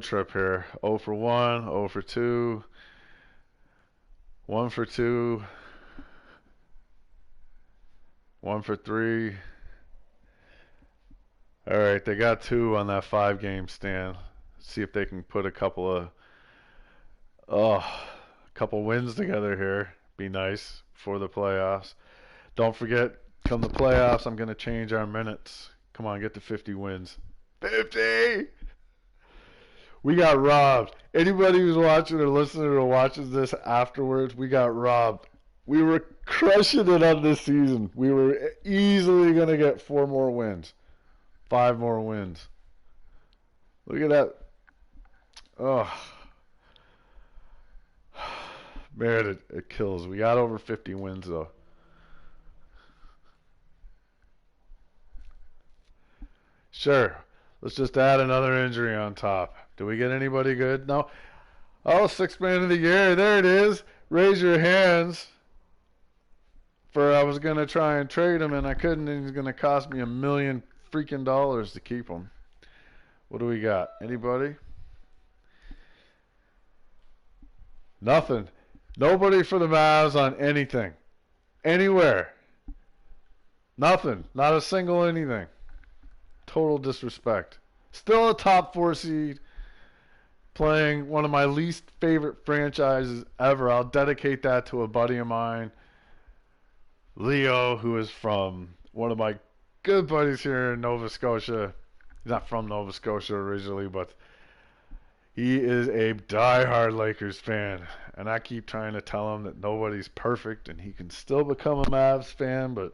trip here. 0 for 1, 0 for 2, 1 for 2, 1 for 3. All right, they got 2 on that 5-game stand. See if they can put a couple wins together here. Be nice for the playoffs. Don't forget, come the playoffs, I'm going to change our minutes. Come on, get to 50 wins. 50! We got robbed. Anybody who's watching or listening or watches this afterwards, we got robbed. We were crushing it on this season. We were easily going to get 4 more wins. 5 more wins. Look at that. Oh. Man, it kills. We got over 50 wins, though. Sure. Let's just add another injury on top. Do we get anybody good? No. Oh, 6th man of the year. There it is. Raise your hands. I was going to try and trade him, and I couldn't, and he's going to cost me $1 million freaking dollars to keep him. What do we got? Anybody? Nothing. Nobody for the Mavs on anything. Anywhere. Nothing. Not a single anything. Total disrespect. Still a top 4 seed. Playing one of my least favorite franchises ever. I'll dedicate that to a buddy of mine, Leo, who is from one of my good buddies here in Nova Scotia. He's not from Nova Scotia originally, but he is a diehard Lakers fan. And I keep trying to tell him that nobody's perfect and he can still become a Mavs fan, but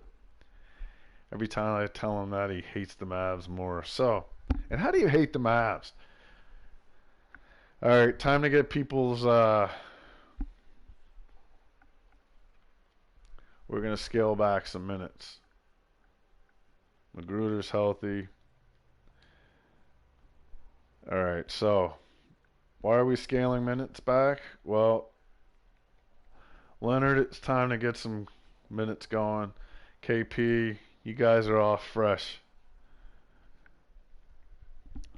every time I tell him that, he hates the Mavs more. So, and how do you hate the Mavs? All right, time to get people's we're going to scale back some minutes. Magruder's healthy. All right, so why are we scaling minutes back? Well, Leonard, it's time to get some minutes going. KP, you guys are all fresh.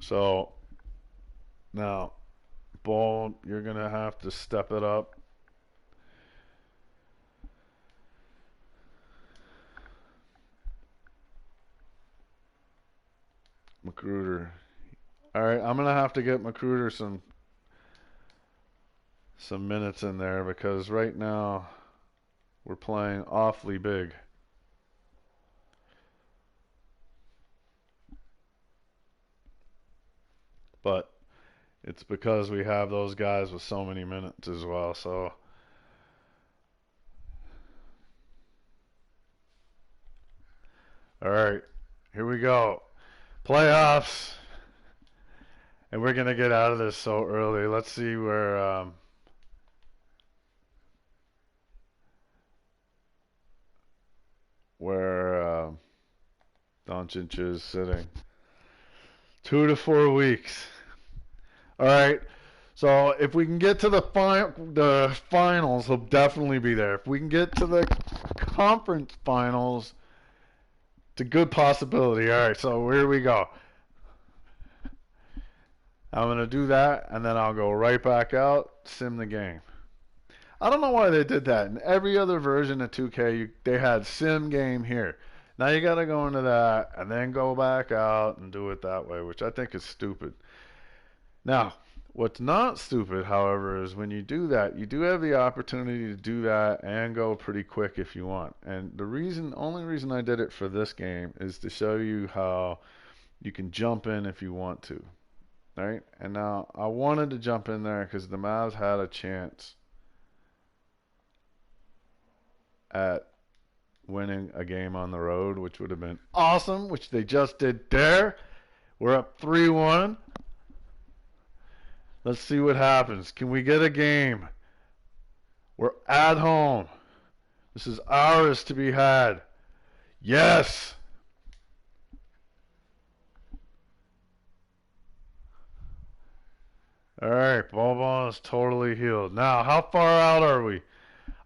So now, Ball, you're going to have to step it up. Magruder. All right, I'm gonna have to get Magruder some minutes in there because right now we're playing awfully big. But it's because we have those guys with so many minutes as well. So, all right, here we go. Playoffs. And we're going to get out of this so early. Let's see where Doncic is sitting. 2 to 4 weeks. All right. So if we can get to the finals, he'll definitely be there. If we can get to the conference finals, it's a good possibility. All right. So here we go. I'm going to do that, and then I'll go right back out, sim the game. I don't know why they did that. In every other version of 2K, they had sim game here. Now you got to go into that and then go back out and do it that way, which I think is stupid. Now, what's not stupid, however, is when you do that, you do have the opportunity to do that and go pretty quick if you want. And only reason I did it for this game is to show you how you can jump in if you want to. Right? And now I wanted to jump in there because the Mavs had a chance at winning a game on the road, which would have been awesome, which they just did there. We're up 3-1. Let's see what happens. Can we get a game? We're at home. This is ours to be had. Yes! Alright, Ball is totally healed. Now, how far out are we?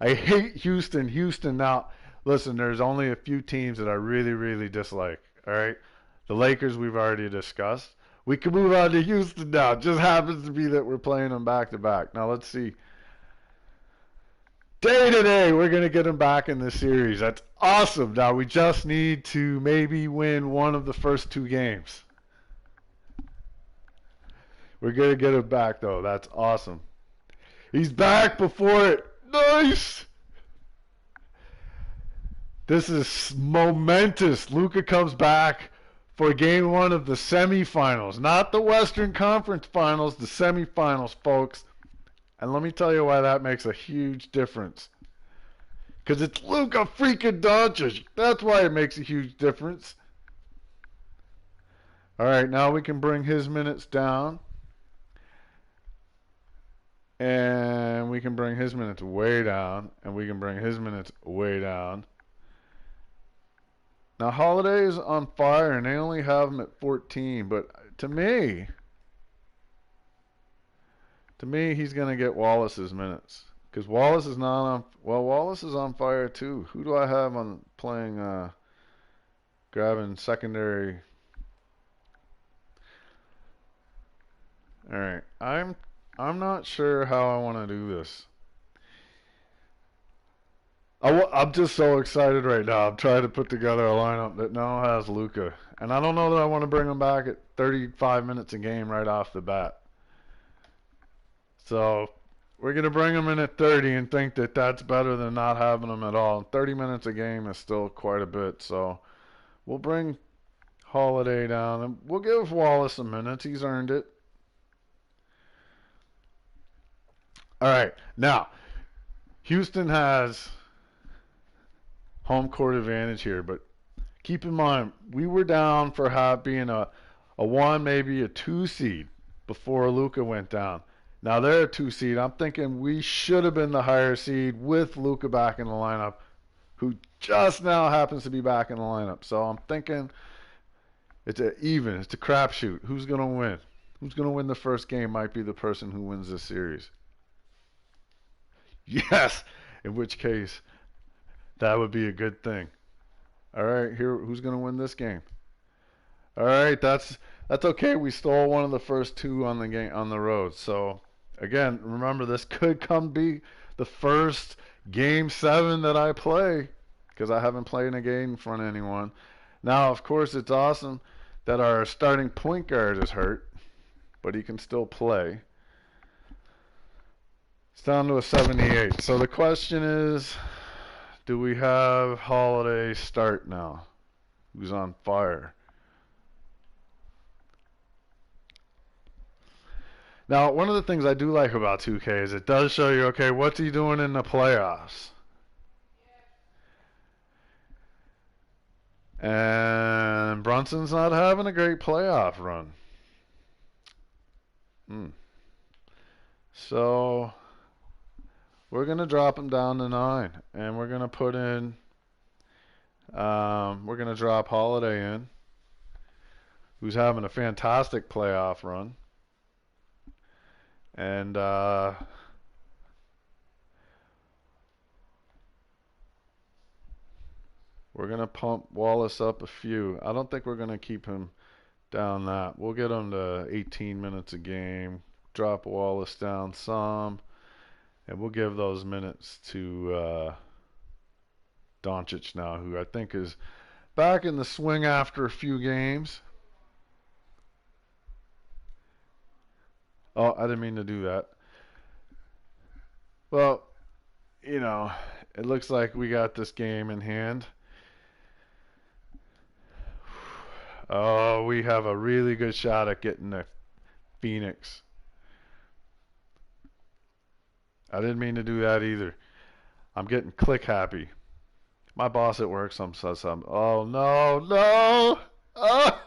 I hate Houston. Houston, now, listen, there's only a few teams that I really, really dislike. Alright? The Lakers we've already discussed. We can move on to Houston now. It just happens to be that we're playing them back to back. Now, let's see. Day to day, we're going to get them back in this series. That's awesome. Now, we just need to maybe win one of the first 2 games. We're going to get him back, though. That's awesome. He's back before it. Nice! This is momentous. Luka comes back for game 1 of the semifinals. Not the Western Conference Finals, the semifinals, folks. And let me tell you why that makes a huge difference. Because it's Luka freaking Doncic. That's why it makes a huge difference. All right, now we can bring his minutes down. And we can bring his minutes way down. And we can bring his minutes way down. Now, Holiday is on fire, and they only have him at 14. But to me, he's going to get Wallace's minutes. Because Wallace is not on... Well, Wallace is on fire, too. Who do I have on playing... grabbing secondary... Alright, I'm not sure how I want to do this. I'm just so excited right now. I'm trying to put together a lineup that now has Luka. And I don't know that I want to bring him back at 35 minutes a game right off the bat. So we're going to bring him in at 30 and think that that's better than not having him at all. 30 minutes a game is still quite a bit. So we'll bring Holiday down. And we'll give Wallace some minutes. He's earned it. All right. Now, Houston has home court advantage here, but keep in mind, we were down for being a 1, maybe a 2 seed before Luka went down. Now they're a 2 seed. I'm thinking we should have been the higher seed with Luka back in the lineup, who just now happens to be back in the lineup. So I'm thinking it's even. It's a crapshoot. Who's going to win? Who's going to win the first game might be the person who wins this series. Yes, in which case that would be a good thing. All right, here, who's going to win this game? All right, that's okay. We stole one of the first 2 on the road. So again, remember, this could be the first game 7 that I play because I haven't played a game in front of anyone. Now, of course, it's awesome that our starting point guard is hurt, but he can still play. It's down to a 78. So the question is, do we have Holiday start now? Who's on fire? Now, one of the things I do like about 2K is it does show you, okay, what's he doing in the playoffs? And Brunson's not having a great playoff run. So we're going to drop him down to 9. And we're going to put in, we're going to drop Holiday in, who's having a fantastic playoff run. And we're going to pump Wallace up a few. I don't think we're going to keep him down that. We'll get him to 18 minutes a game, drop Wallace down some, and we'll give those minutes to Doncic now, who I think is back in the swing after a few games. Oh, I didn't mean to do that. Well, you know, it looks like we got this game in hand. Oh, we have a really good shot at getting the Phoenix. I didn't mean to do that either. I'm getting click happy. My boss at work says something. Oh, no, no. Oh.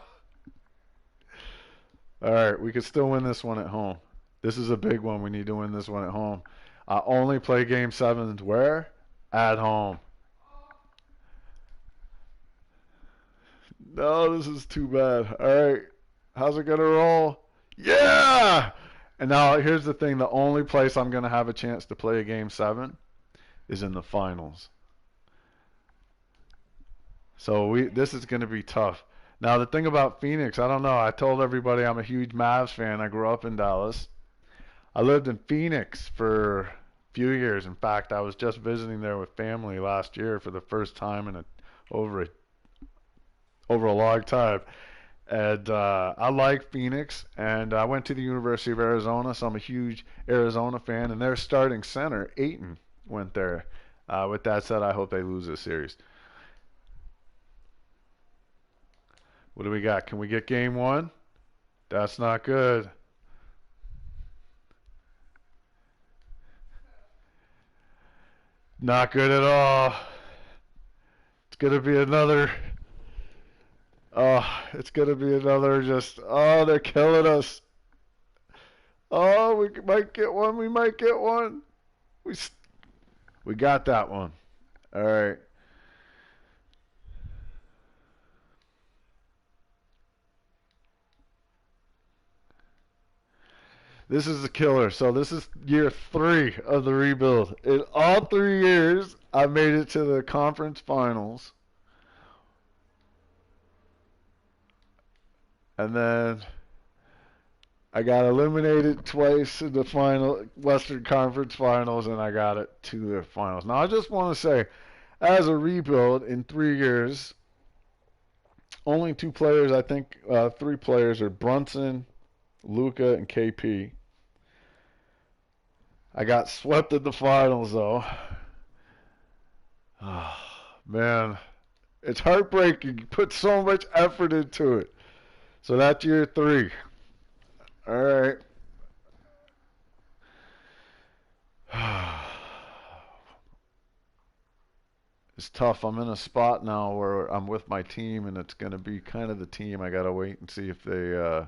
All right, we could still win this one at home. This is a big one. We need to win this one at home. I only play game 7s where? At home. No, this is too bad. All right, how's it going to roll? Yeah! And now here's the thing. The only place I'm going to have a chance to play a game 7 is in the finals. So this is going to be tough. Now the thing about Phoenix, I don't know. I told everybody I'm a huge Mavs fan. I grew up in Dallas. I lived in Phoenix for a few years. In fact, I was just visiting there with family last year for the first time in over a long time. And I like Phoenix, and I went to the University of Arizona, so I'm a huge Arizona fan. And their starting center, Ayton, went there. With that said, I hope they lose this series. What do we got? Can we get game 1? That's not good. Not good at all. It's going to be another... Oh, it's going to be another just... Oh, they're killing us. Oh, we might get one. We might get one. We got that one. All right. This is the killer. So this is year 3 of the rebuild. In all 3 years, I made it to the conference finals. And then I got eliminated twice in the final Western Conference Finals, and I got it to the finals. Now, I just want to say, as a rebuild in 3 years, only 2 players, I think 3 players are Brunson, Luka, and KP. I got swept in the finals, though. Oh, man, it's heartbreaking. You put so much effort into it. So that's year 3. All right. It's tough. I'm in a spot now where I'm with my team, and it's going to be kind of the team. I got to wait and see if they...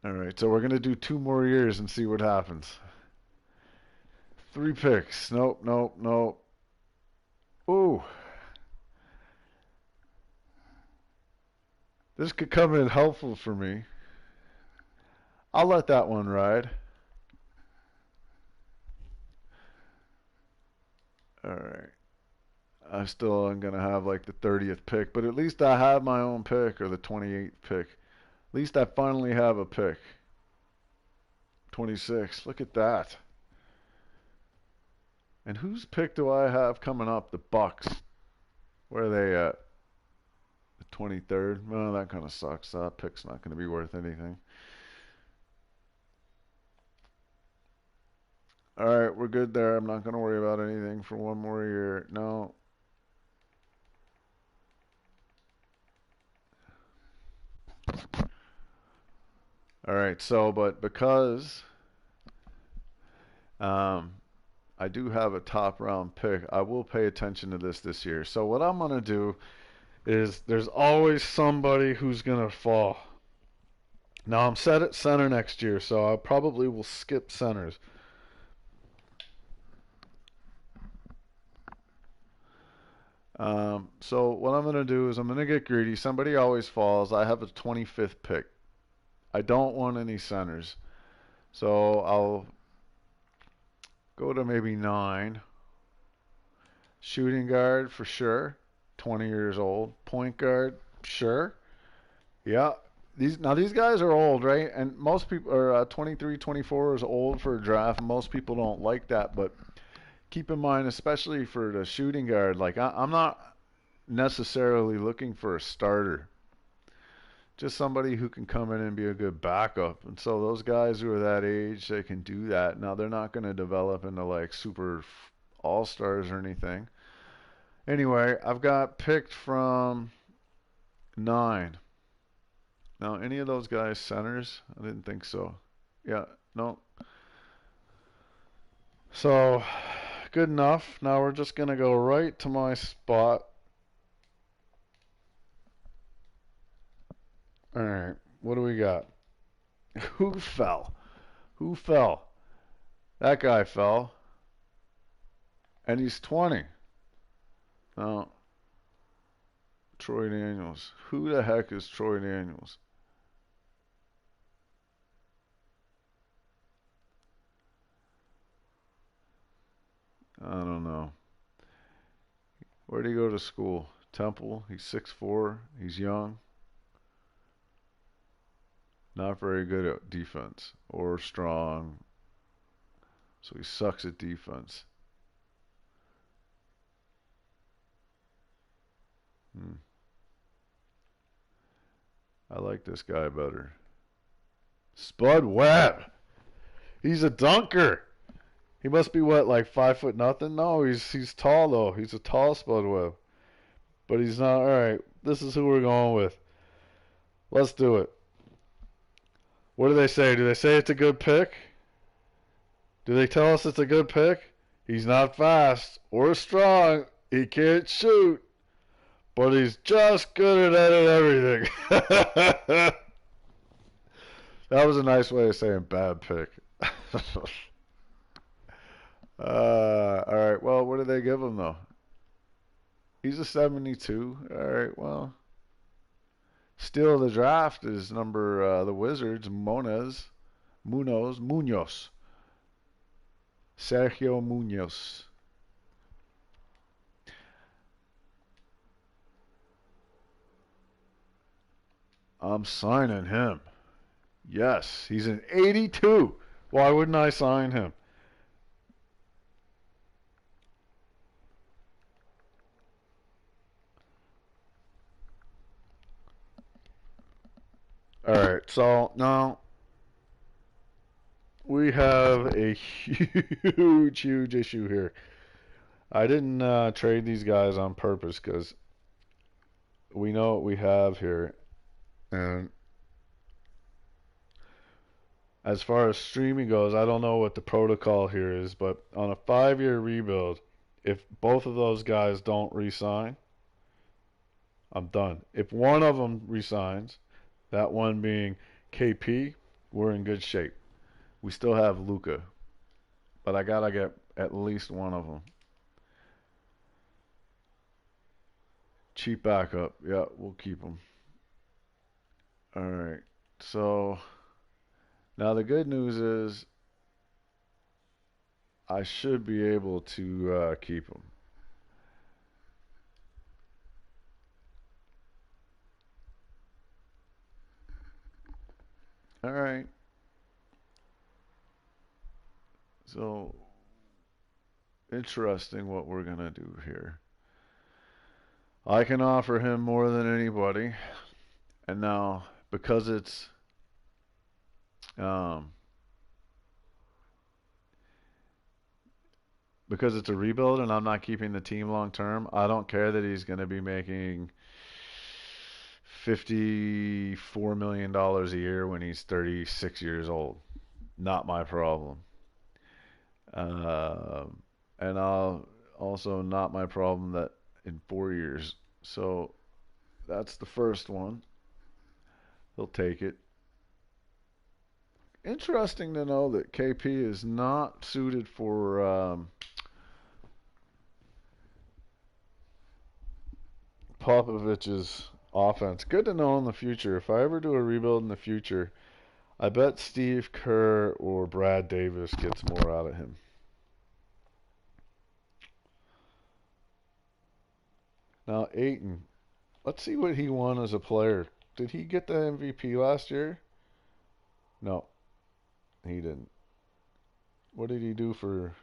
All right, so we're going to do 2 more years and see what happens. 3 picks. Nope, nope, nope. Ooh. This could come in helpful for me. I'll let that one ride. All right. I still am going to have like the 30th pick, but at least I have my own pick, or the 28th pick. At least I finally have a pick. 26. Look at that. And whose pick do I have coming up? The Bucks. Where are they at? The 23rd? Well, that kind of sucks. That pick's not going to be worth anything. All right, we're good there. I'm not going to worry about anything for one more year. No. All right, so, but because um, I do have a top round pick, I will pay attention to this year. So, what I'm going to do is there's always somebody who's going to fall. Now, I'm set at center next year, so I probably will skip centers. So what I'm going to do is I'm going to get greedy. Somebody always falls. I have a 25th pick. I don't want any centers. So I'll go to maybe 9. Shooting guard for sure. 20 years old. Point guard, sure. Yeah. These guys are old, right? And most people are 23, 24 is old for a draft. Most people don't like that, but keep in mind, especially for the shooting guard, like I'm not necessarily looking for a starter. Just somebody who can come in and be a good backup. And so those guys who are that age, they can do that. Now they're not going to develop into like super all stars or anything. Anyway, I've got picked from 9. Now, any of those guys centers? I didn't think so. Yeah, no. So, good enough. Now we're just going to go right to my spot. All right, what do we got? Who fell? Who fell? That guy fell. And he's 20. Now, Troy Daniels. Who the heck is Troy Daniels? I don't know. Where'd he go to school? Temple. He's 6'4". He's young. Not very good at defense or strong. So he sucks at defense. Hmm. I like this guy better. Spud Webb. He's a dunker. He must be what, like 5 foot nothing? No, he's tall though. He's a tall Spud Webb. But he's not. All right, this is who we're going with. Let's do it. What do they say? Do they say it's a good pick? Do they tell us it's a good pick? He's not fast or strong. He can't shoot, but he's just good at everything. That was a nice way of saying bad pick. All right. Well, what did they give him though? He's a 72. All right. Well, still the draft is number the Wizards Munoz, Sergio Munoz. I'm signing him. Yes, he's an 82. Why wouldn't I sign him? All right. So now we have a huge, huge issue here. I didn't trade these guys on purpose because we know what we have here. And as far as streaming goes, I don't know what the protocol here is, but on a 5-year rebuild, if both of those guys don't resign, I'm done. If one of them resigns, that one being KP, we're in good shape. We still have Luca, but I gotta get at least one of them. Cheap backup, yeah, we'll keep them. All right. So now the good news is I should be able to keep them. All right. So interesting what we're gonna do here. I can offer him more than anybody. And now, because it's um, because it's a rebuild and I'm not keeping the team long term, I don't care that he's going to be making $54 million a year when he's 36 years old. Not my problem. Uh, and I'll also not my problem that in 4 years. So that's the first one. He'll take it. Interesting to know that KP is not suited for Popovich's offense. Good to know in the future. If I ever do a rebuild in the future, I bet Steve Kerr or Brad Davis gets more out of him. Now, Ayton, let's see what he won as a player. Did he get the MVP last year? No, he didn't. What did he do for?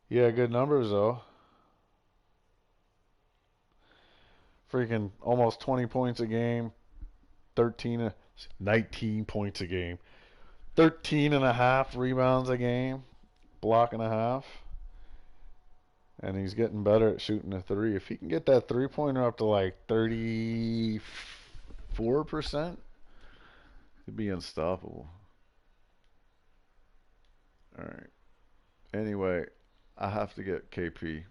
Yeah, good numbers though. Freaking almost 20 points a game, 13, 19 points a game, 13 and a half rebounds a game, block and a half. And he's getting better at shooting a three. If he can get that three-pointer up to like 34%, he'd be unstoppable. All right. Anyway, I have to get KP,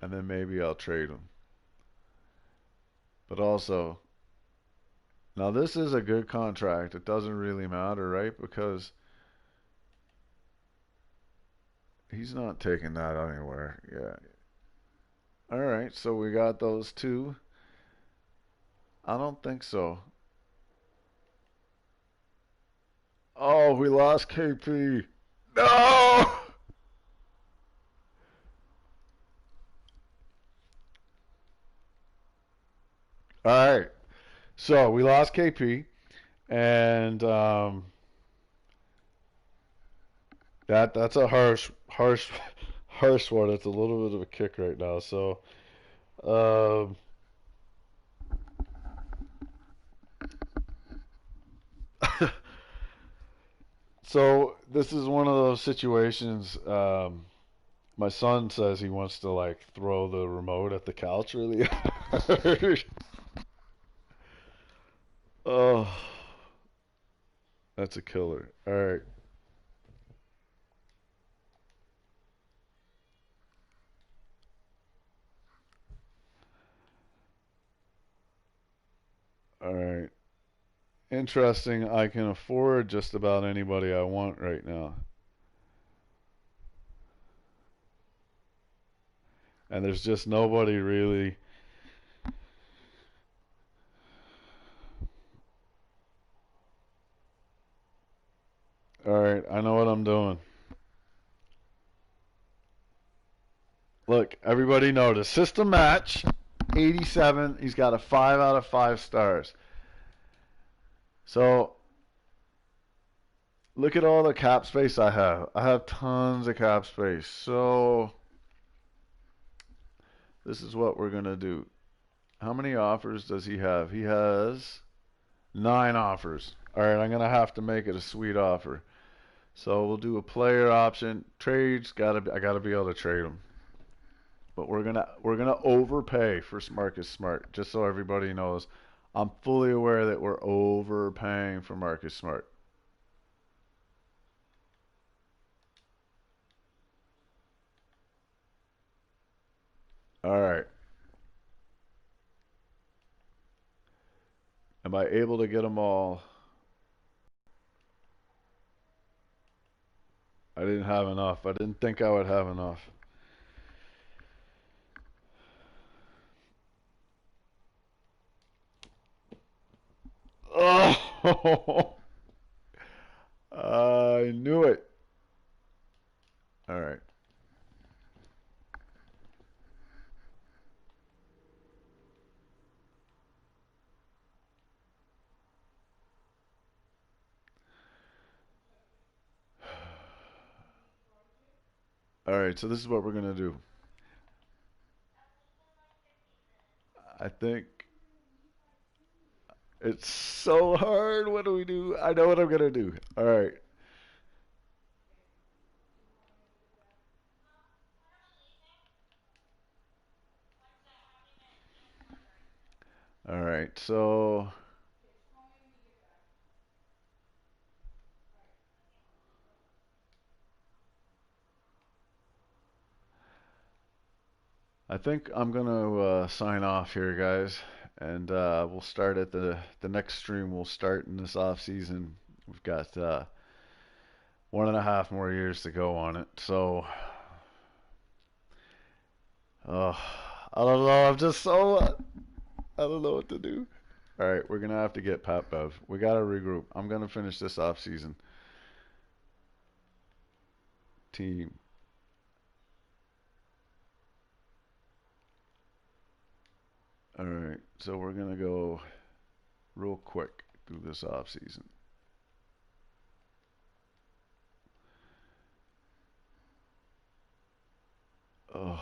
and then maybe I'll trade him. But also, now this is a good contract. It doesn't really matter, right? Because he's not taking that anywhere. Yeah. All right. So we got those two. I don't think so. Oh, we lost KP. No! All right. So we lost KP, and that's a harsh one. It's a little bit of a kick right now. So um, so this is one of those situations. My son says he wants to like throw the remote at the couch really hard. Oh, that's a killer. All right, all right. Interesting. I can afford just about anybody I want right now, and there's just nobody really. All right, I know what I'm doing. Look, everybody noticed. System match, 87. He's got a 5 out of 5 stars. So look at all the cap space I have. I have tons of cap space. So this is what we're going to do. How many offers does he have? He has 9 offers. All right, I'm going to have to make it a sweet offer. So we'll do a player option. Trades, I got to be able to trade them. But we're gonna overpay for Marcus Smart, just so everybody knows. I'm fully aware that we're overpaying for Marcus Smart. All right. Am I able to get them all? I didn't have enough. I didn't think I would have enough. Oh, I knew it. All right. All right. So this is what we're gonna do. I think it's so hard. What do we do? I know what I'm gonna do. All right. All right. So I think I'm gonna sign off here, guys, and we'll start at the next stream. We'll start in this off season. We've got 1.5 more years to go on it. So, uh, I don't know. I'm just so I don't know what to do. All right, we're gonna have to get Pat Bev. We gotta regroup. I'm gonna finish this off season team. All right, so we're gonna go real quick through this off season. Oh,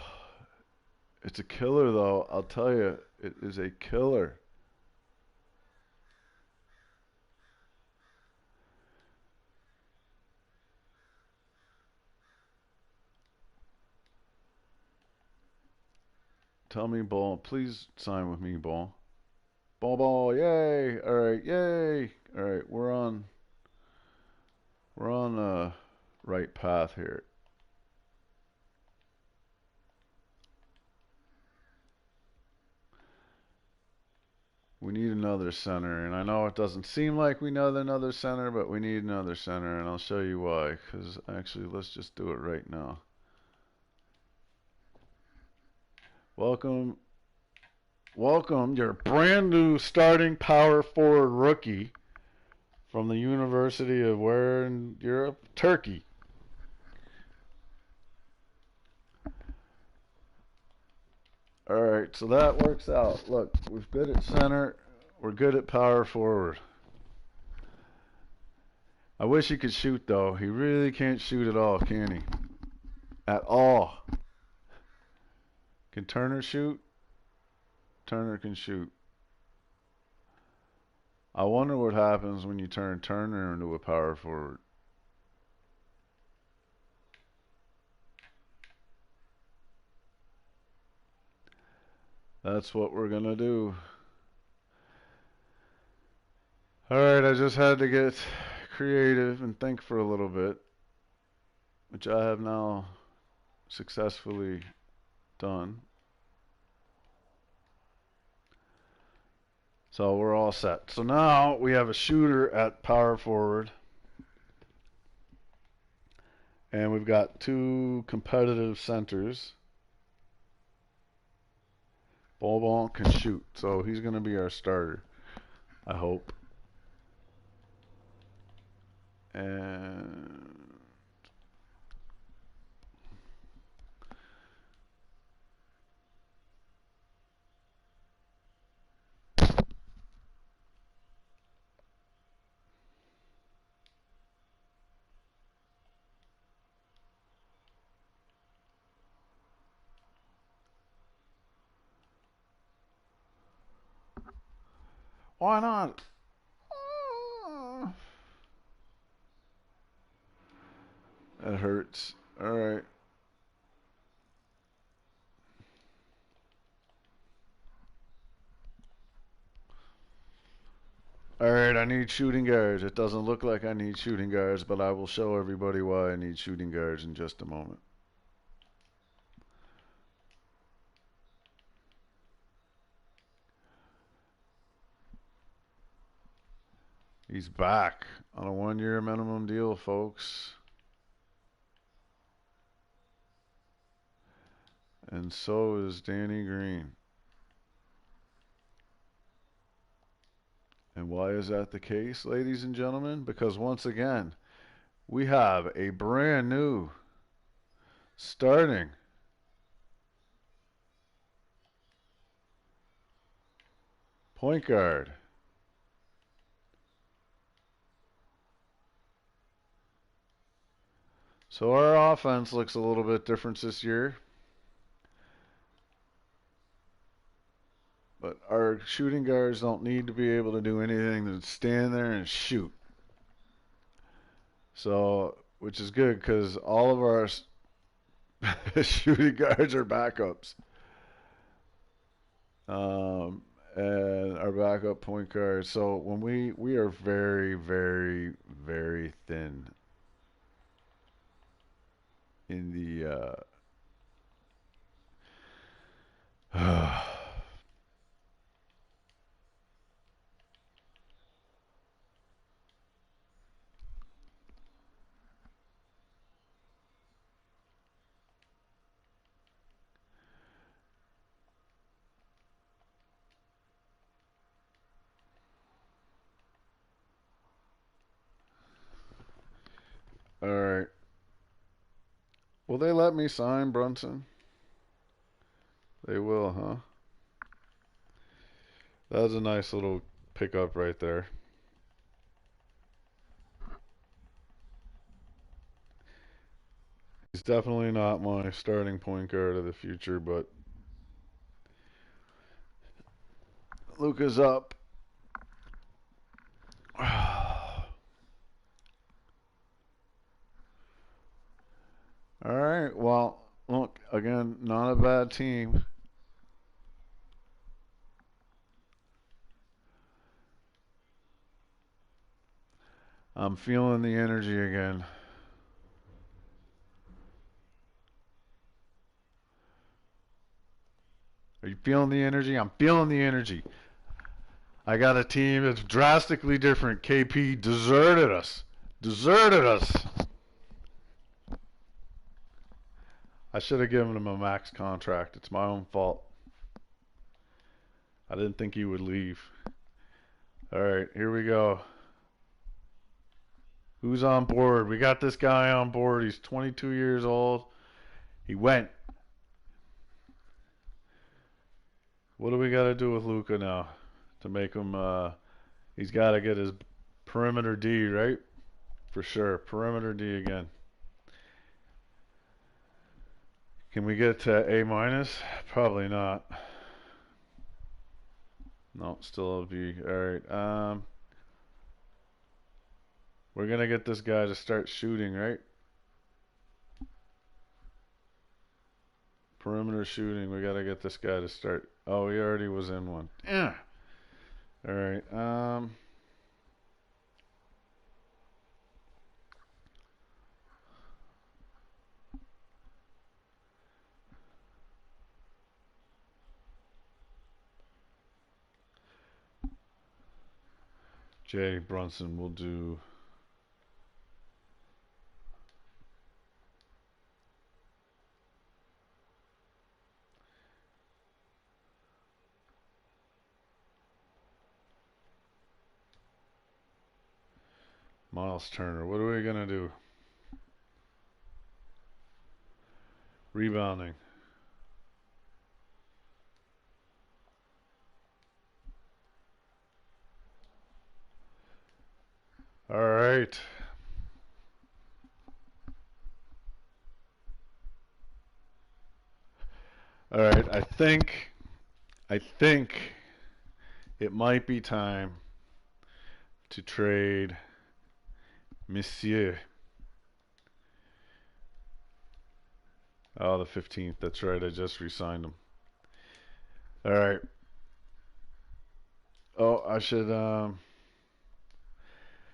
it's a killer though. I'll tell you, it is a killer. Tell me, Ball. Please sign with me, Ball. Ball, ball. Yay! All right, yay! All right, we're on the right path here. We need another center, and I know it doesn't seem like we know another center, but we need another center, and I'll show you why. Because actually, let's just do it right now. Welcome, welcome, your brand new starting power forward rookie from the University of where in Europe? Turkey. All right, so that works out. Look, we're good at center. We're good at power forward. I wish he could shoot, though. He really can't shoot at all, can he? At all. Can Turner shoot? Turner can shoot. I wonder what happens when you turn Turner into a power forward. That's what we're going to do. Alright, I just had to get creative and think for a little bit, which I have now successfully done. So we're all set. So now we have a shooter at power forward. And we've got two competitive centers. Ball can shoot, so he's going to be our starter, I hope. And why not? That hurts. All right. All right, I need shooting guards. It doesn't look like I need shooting guards, but I will show everybody why I need shooting guards in just a moment. He's back on a 1-year minimum deal, folks. And so is Danny Green. And why is that the case, ladies and gentlemen? Because once again, we have a brand new starting point guard. So our offense looks a little bit different this year. But our shooting guards don't need to be able to do anything than stand there and shoot. So, which is good because all of our shooting guards are backups. And our backup point guard. So when we are very, very, very thin in the all right. Will they let me sign Brunson? They will, huh? That was a nice little pickup right there. He's definitely not my starting point guard of the future, but Luka's up. All right. Well, look, again, not a bad team. I'm feeling the energy again. Are you feeling the energy? I'm feeling the energy. I got a team that's drastically different. KP deserted us. Deserted us. I should have given him a max contract. It's my own fault. I didn't think he would leave. All right, here we go. Who's on board? We got this guy on board. He's 22 years old. He went. What do we got to do with Luka now to make him? He's got to get his perimeter D, right? For sure. Perimeter D again. Can we get to A minus? Probably not. No, still a B. All right. We're gonna get this guy to start shooting, right? Perimeter shooting. We gotta get this guy to start. Oh, he already was in one. Yeah. All right. Jay Brunson will do. Miles Turner. What are we gonna do? Rebounding. All right. All right. I think it might be time to trade Monsieur. Oh, the 15th. That's right. I just re-signed him. All right. Oh, I should.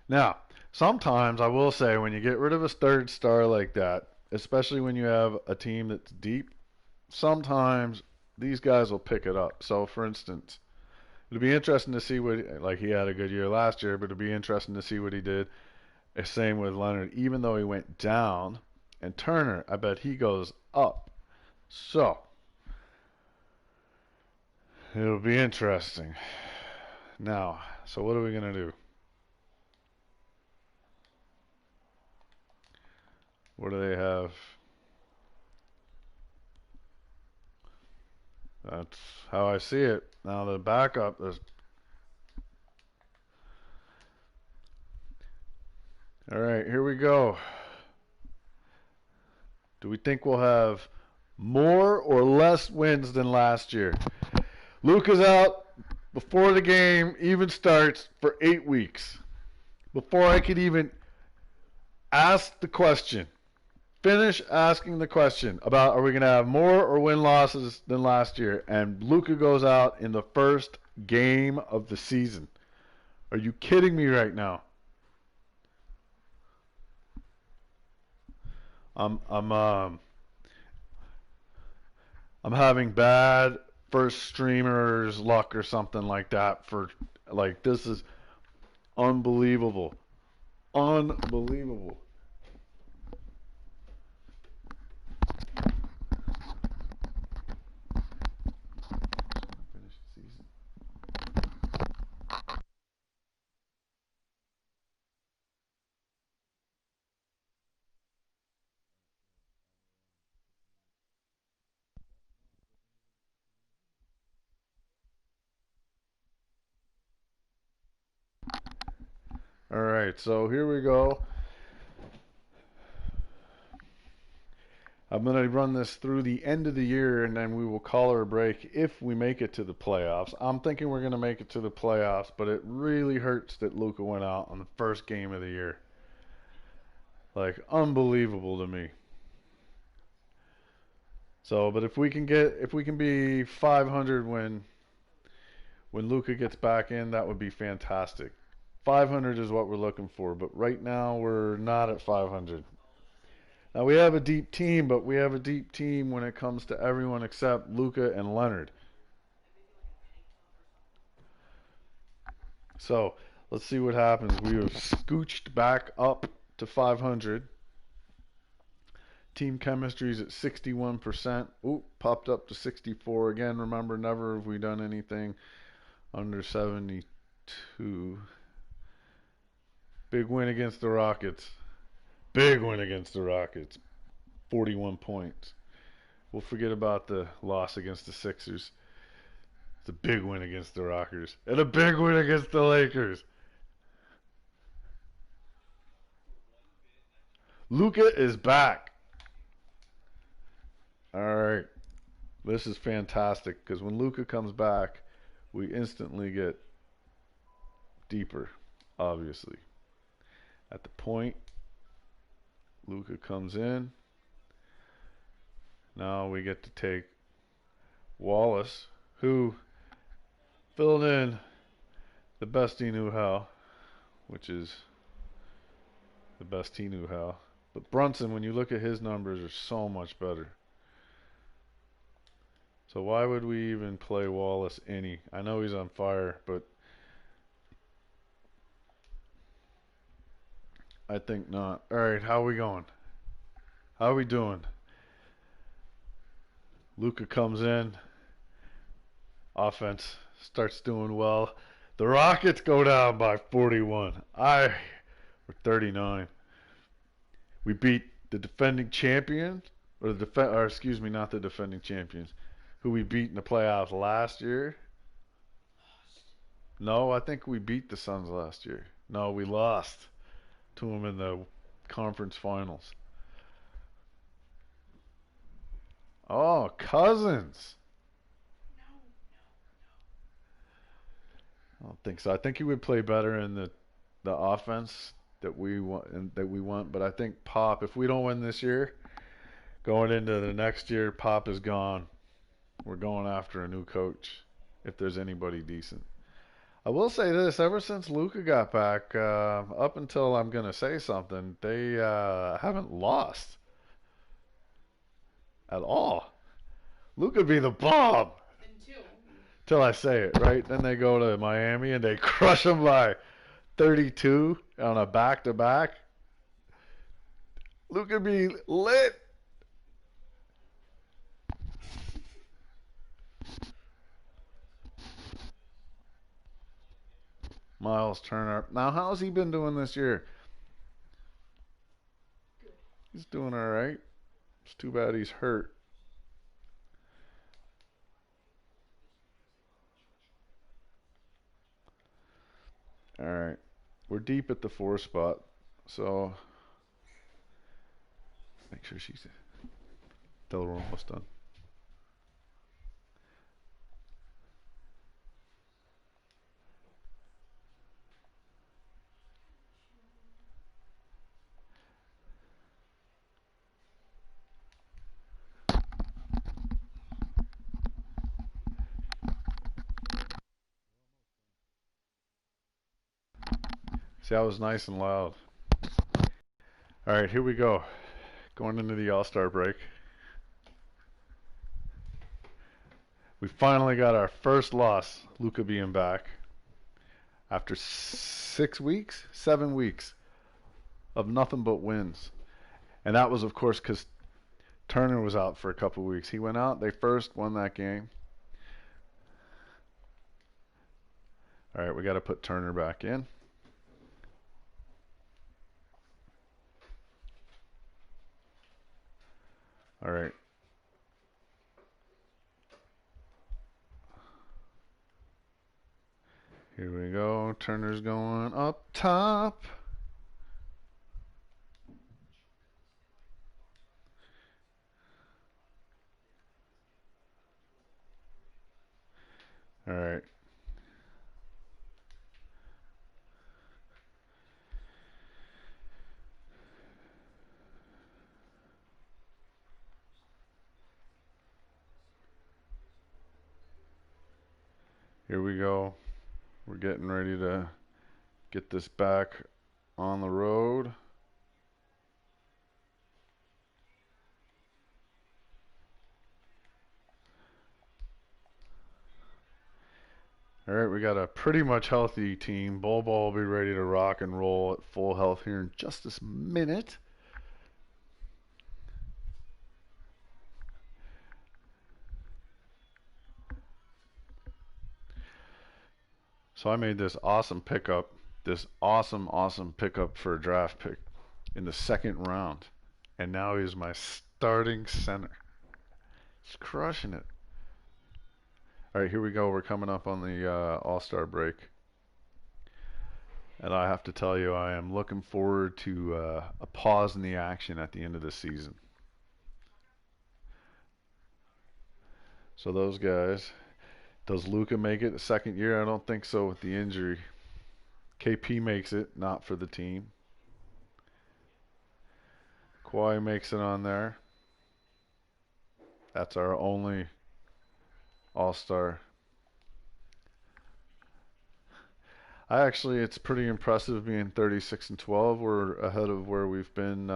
Now, sometimes I will say when you get rid of a third star like that, especially when you have a team that's deep, sometimes these guys will pick it up. So, for instance, it'll be interesting to see what, like, he had a good year last year, but it'll be interesting to see what he did. Same with Leonard, even though he went down. And Turner, I bet he goes up. So, it'll be interesting. Now, so what are we going to do? What do they have? That's how I see it. Now, the backup, there's. All right, here we go. Do we think we'll have more or less wins than last year? Luka's out before the game even starts for 8 weeks. Before I could even ask the question, finish asking the question about are we going to have more or win losses than last year, and Luka goes out in the first game of the season. Are you kidding me right now? I'm I'm um I'm having bad first streamers luck or something like that for like this is unbelievable. Unbelievable. Finish the season. All right, so here we go. I'm going to run this through the end of the year, and then we will call our break if we make it to the playoffs. I'm thinking we're going to make it to the playoffs, but it really hurts that Luka went out on the first game of the year. Like, unbelievable to me. So, but if we can be 500 when Luka gets back in, that would be fantastic. 500 is what we're looking for, but right now we're not at 500. Now we have a deep team, but we have a deep team when it comes to everyone except Luka and Leonard. So let's see what happens. We have scooched back up to 500. Team chemistry is at 61%. Ooh, popped up to 64 again. Remember, never have we done anything under 72. Big win against the Rockets. Big win against the Rockets. 41 points. We'll forget about the loss against the Sixers. It's a big win against the Rockers. And a big win against the Lakers. Luka is back. All right. This is fantastic because when Luka comes back, we instantly get deeper, obviously. At the point, Luka comes in. Now we get to take Wallace, who filled in the best he knew how, which is the best he knew how. But Brunson, when you look at his numbers, are so much better. So why would we even play Wallace any? I know he's on fire, but I think not. All right, how are we going? How are we doing? Luka comes in. Offense starts doing well. The Rockets go down by 41. We're 39. We beat the defending champions, or excuse me, not the defending champions, who we beat in the playoffs last year. No, I think we beat the Suns last year. No, we lost to them in the conference finals. Oh, Cousins. I don't think so. I think he would play better in the offense that we want. But I think Pop, if we don't win this year, going into the next year, Pop is gone. We're going after a new coach if there's anybody decent. I will say this: ever since Luka got back, up until I'm gonna say something, they haven't lost at all. Luka be the bomb till I say it, right? Then they go to Miami and they crush them by 32 on a back-to-back. Luka be lit. Miles Turner. Now, how's he been doing this year? He's doing all right. It's too bad he's hurt. All right. We're deep at the 4 spot. So make sure she's tell her we're almost done. See, I was nice and loud. All right, here we go. Going into the All-Star break. We finally got our first loss, Luka being back. After 6 weeks, 7 weeks of nothing but wins. And that was, of course, because Turner was out for a couple of weeks. He went out, they first won that game. All right, we got to put Turner back in. All right. Here we go. Turner's going up top. All right. Here we go. We're getting ready to get this back on the road. All right, we got a pretty much healthy team. Bol Bol will be ready to rock and roll at full health here in just this minute. So I made this awesome pickup, this awesome pickup for a draft pick in the second round. And now he's my starting center. He's crushing it. All right, here we go. We're coming up on the All-Star break. And I have to tell you, I am looking forward to a pause in the action at the end of the season. So those guys, does Luka make it the second year? I don't think so with the injury. KP makes it, not for the team. Kawhi makes it on there. That's our only All-Star. It's pretty impressive being 36-12. We're ahead of where we've been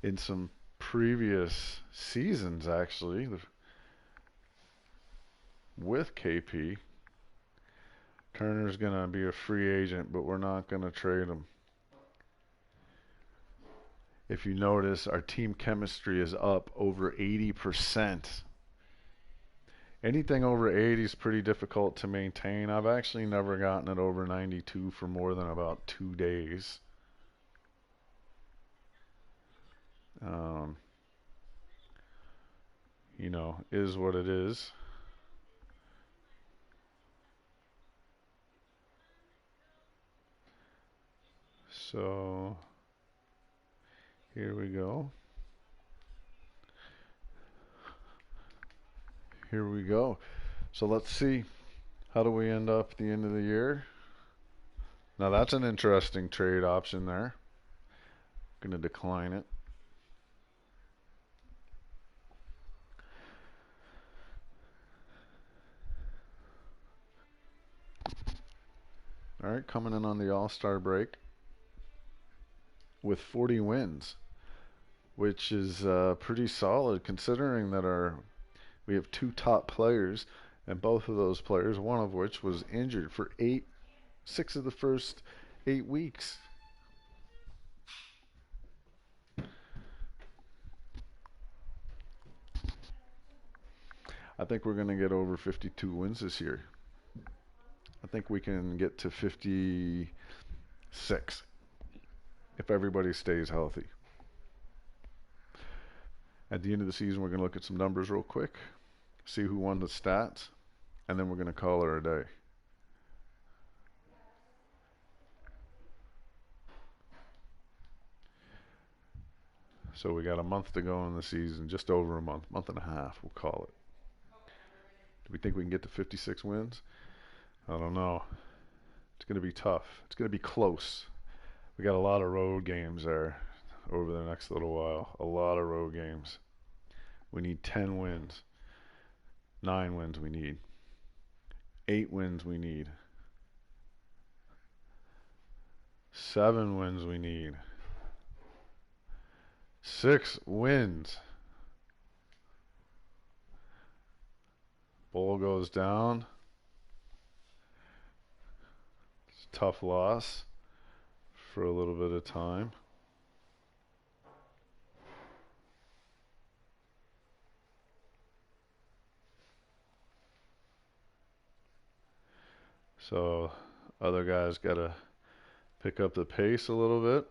in some previous seasons, actually, with KP. Turner's going to be a free agent, but we're not going to trade him. If you notice, our team chemistry is up over 80%. Anything over 80 is pretty difficult to maintain. I've actually never gotten it over 92 for more than about 2 days. Is what it is. So here we go. Here we go. So let's see. How do we end up at the end of the year? Now that's an interesting trade option there. Going to decline it. All right, coming in on the All-Star break with 40 wins, which is pretty solid considering that we have 2 top players, and both of those players, one of which was injured for 6 of the first 8 weeks. I think we're going to get over 52 wins this year. I think we can get to 56 if everybody stays healthy. At the end of the season, we're going to look at some numbers real quick, see who won the stats, and then we're going to call it a day. So we got a month to go in the season, just over a month and a half, we'll call it. Do we think we can get to 56 wins? I don't know. It's going to be tough. It's going to be close. We got a lot of road games there over the next little while. A lot of road games. We need 10 wins. 9 wins we need. 8 wins we need. 7 wins we need. 6 wins. Bull goes down. It's a tough loss for a little bit of time. So other guys got to pick up the pace a little bit.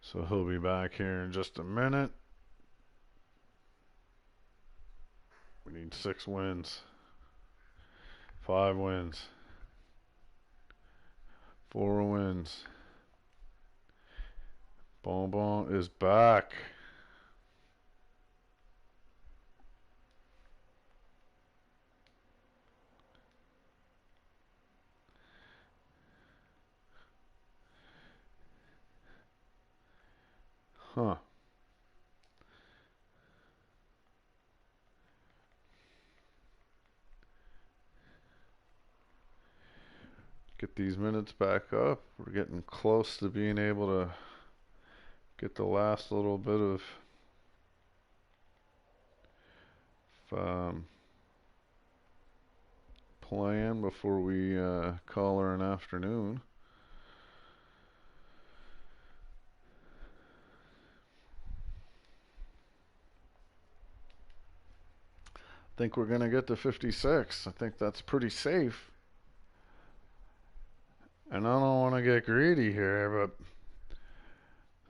So he'll be back here in just a minute. We need 6 wins. 5 wins. 4 wins. Bon Bon is back. Huh. Get these minutes back up. We're getting close to being able to get the last little bit of playing before we call her an afternoon. I think we're going to get to 56. I think that's pretty safe. And I don't want to get greedy here, but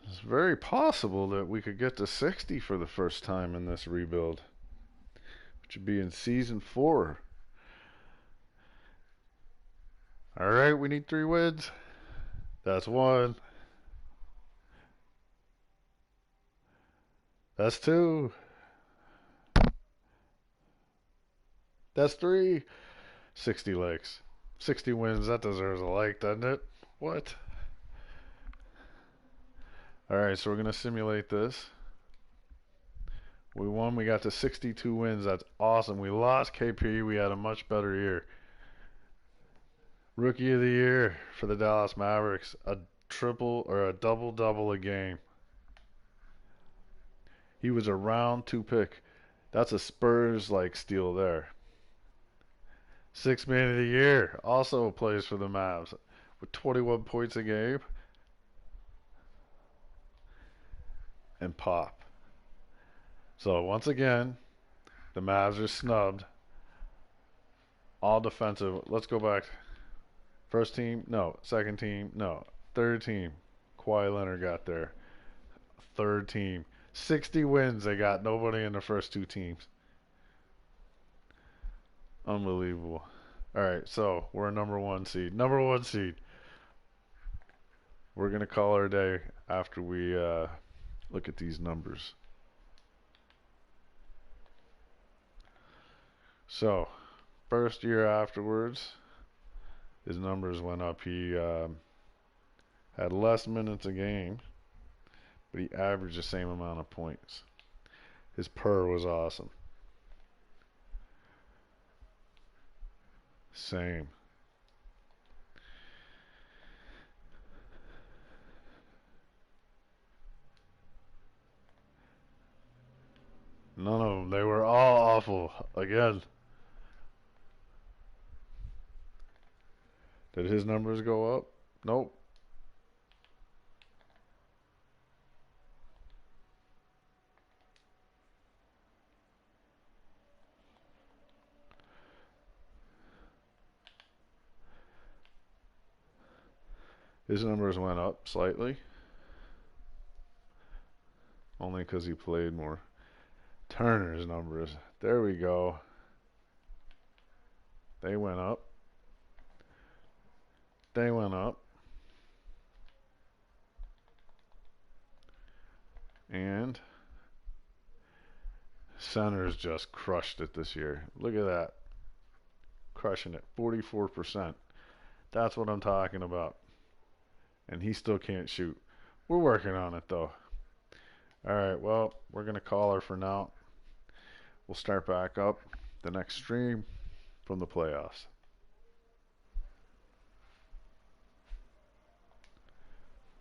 it's very possible that we could get to 60 for the first time in this rebuild, which would be in season 4. All right, we need 3 wins. That's 1. That's 2. That's 3. 60 likes. 60 wins. That deserves a like, doesn't it? What? Alright, so we're going to simulate this. We won. We got to 62 wins. That's awesome. We lost KP. We had a much better year. Rookie of the year for the Dallas Mavericks. A triple or a double-double a game. He was a round 2 pick. That's a Spurs-like steal there. 6th man of the year. Also plays for the Mavs with 21 points a game. And pop. So once again, the Mavs are snubbed. All defensive. Let's go back. First team, no. Second team, no. Third team, Kawhi Leonard got there. Third team, 60 wins. They got nobody in the first 2 teams. Unbelievable. All right, so we're a number 1 seed. Number 1 seed. We're gonna call our day after we look at these numbers. So, first year afterwards, his numbers went up. He had less minutes a game, but he averaged the same amount of points. His per was awesome. Same. None of them. They were all awful. Again. Did his numbers go up? Nope. His numbers went up slightly. Only because he played more. Turner's numbers. There we go. They went up. They went up. And Centers just crushed it this year. Look at that. Crushing it. 44%. That's what I'm talking about. and he still can't shoot. We're working on it though. All right, well, we're gonna call her for now. We'll start back up the next stream from the playoffs.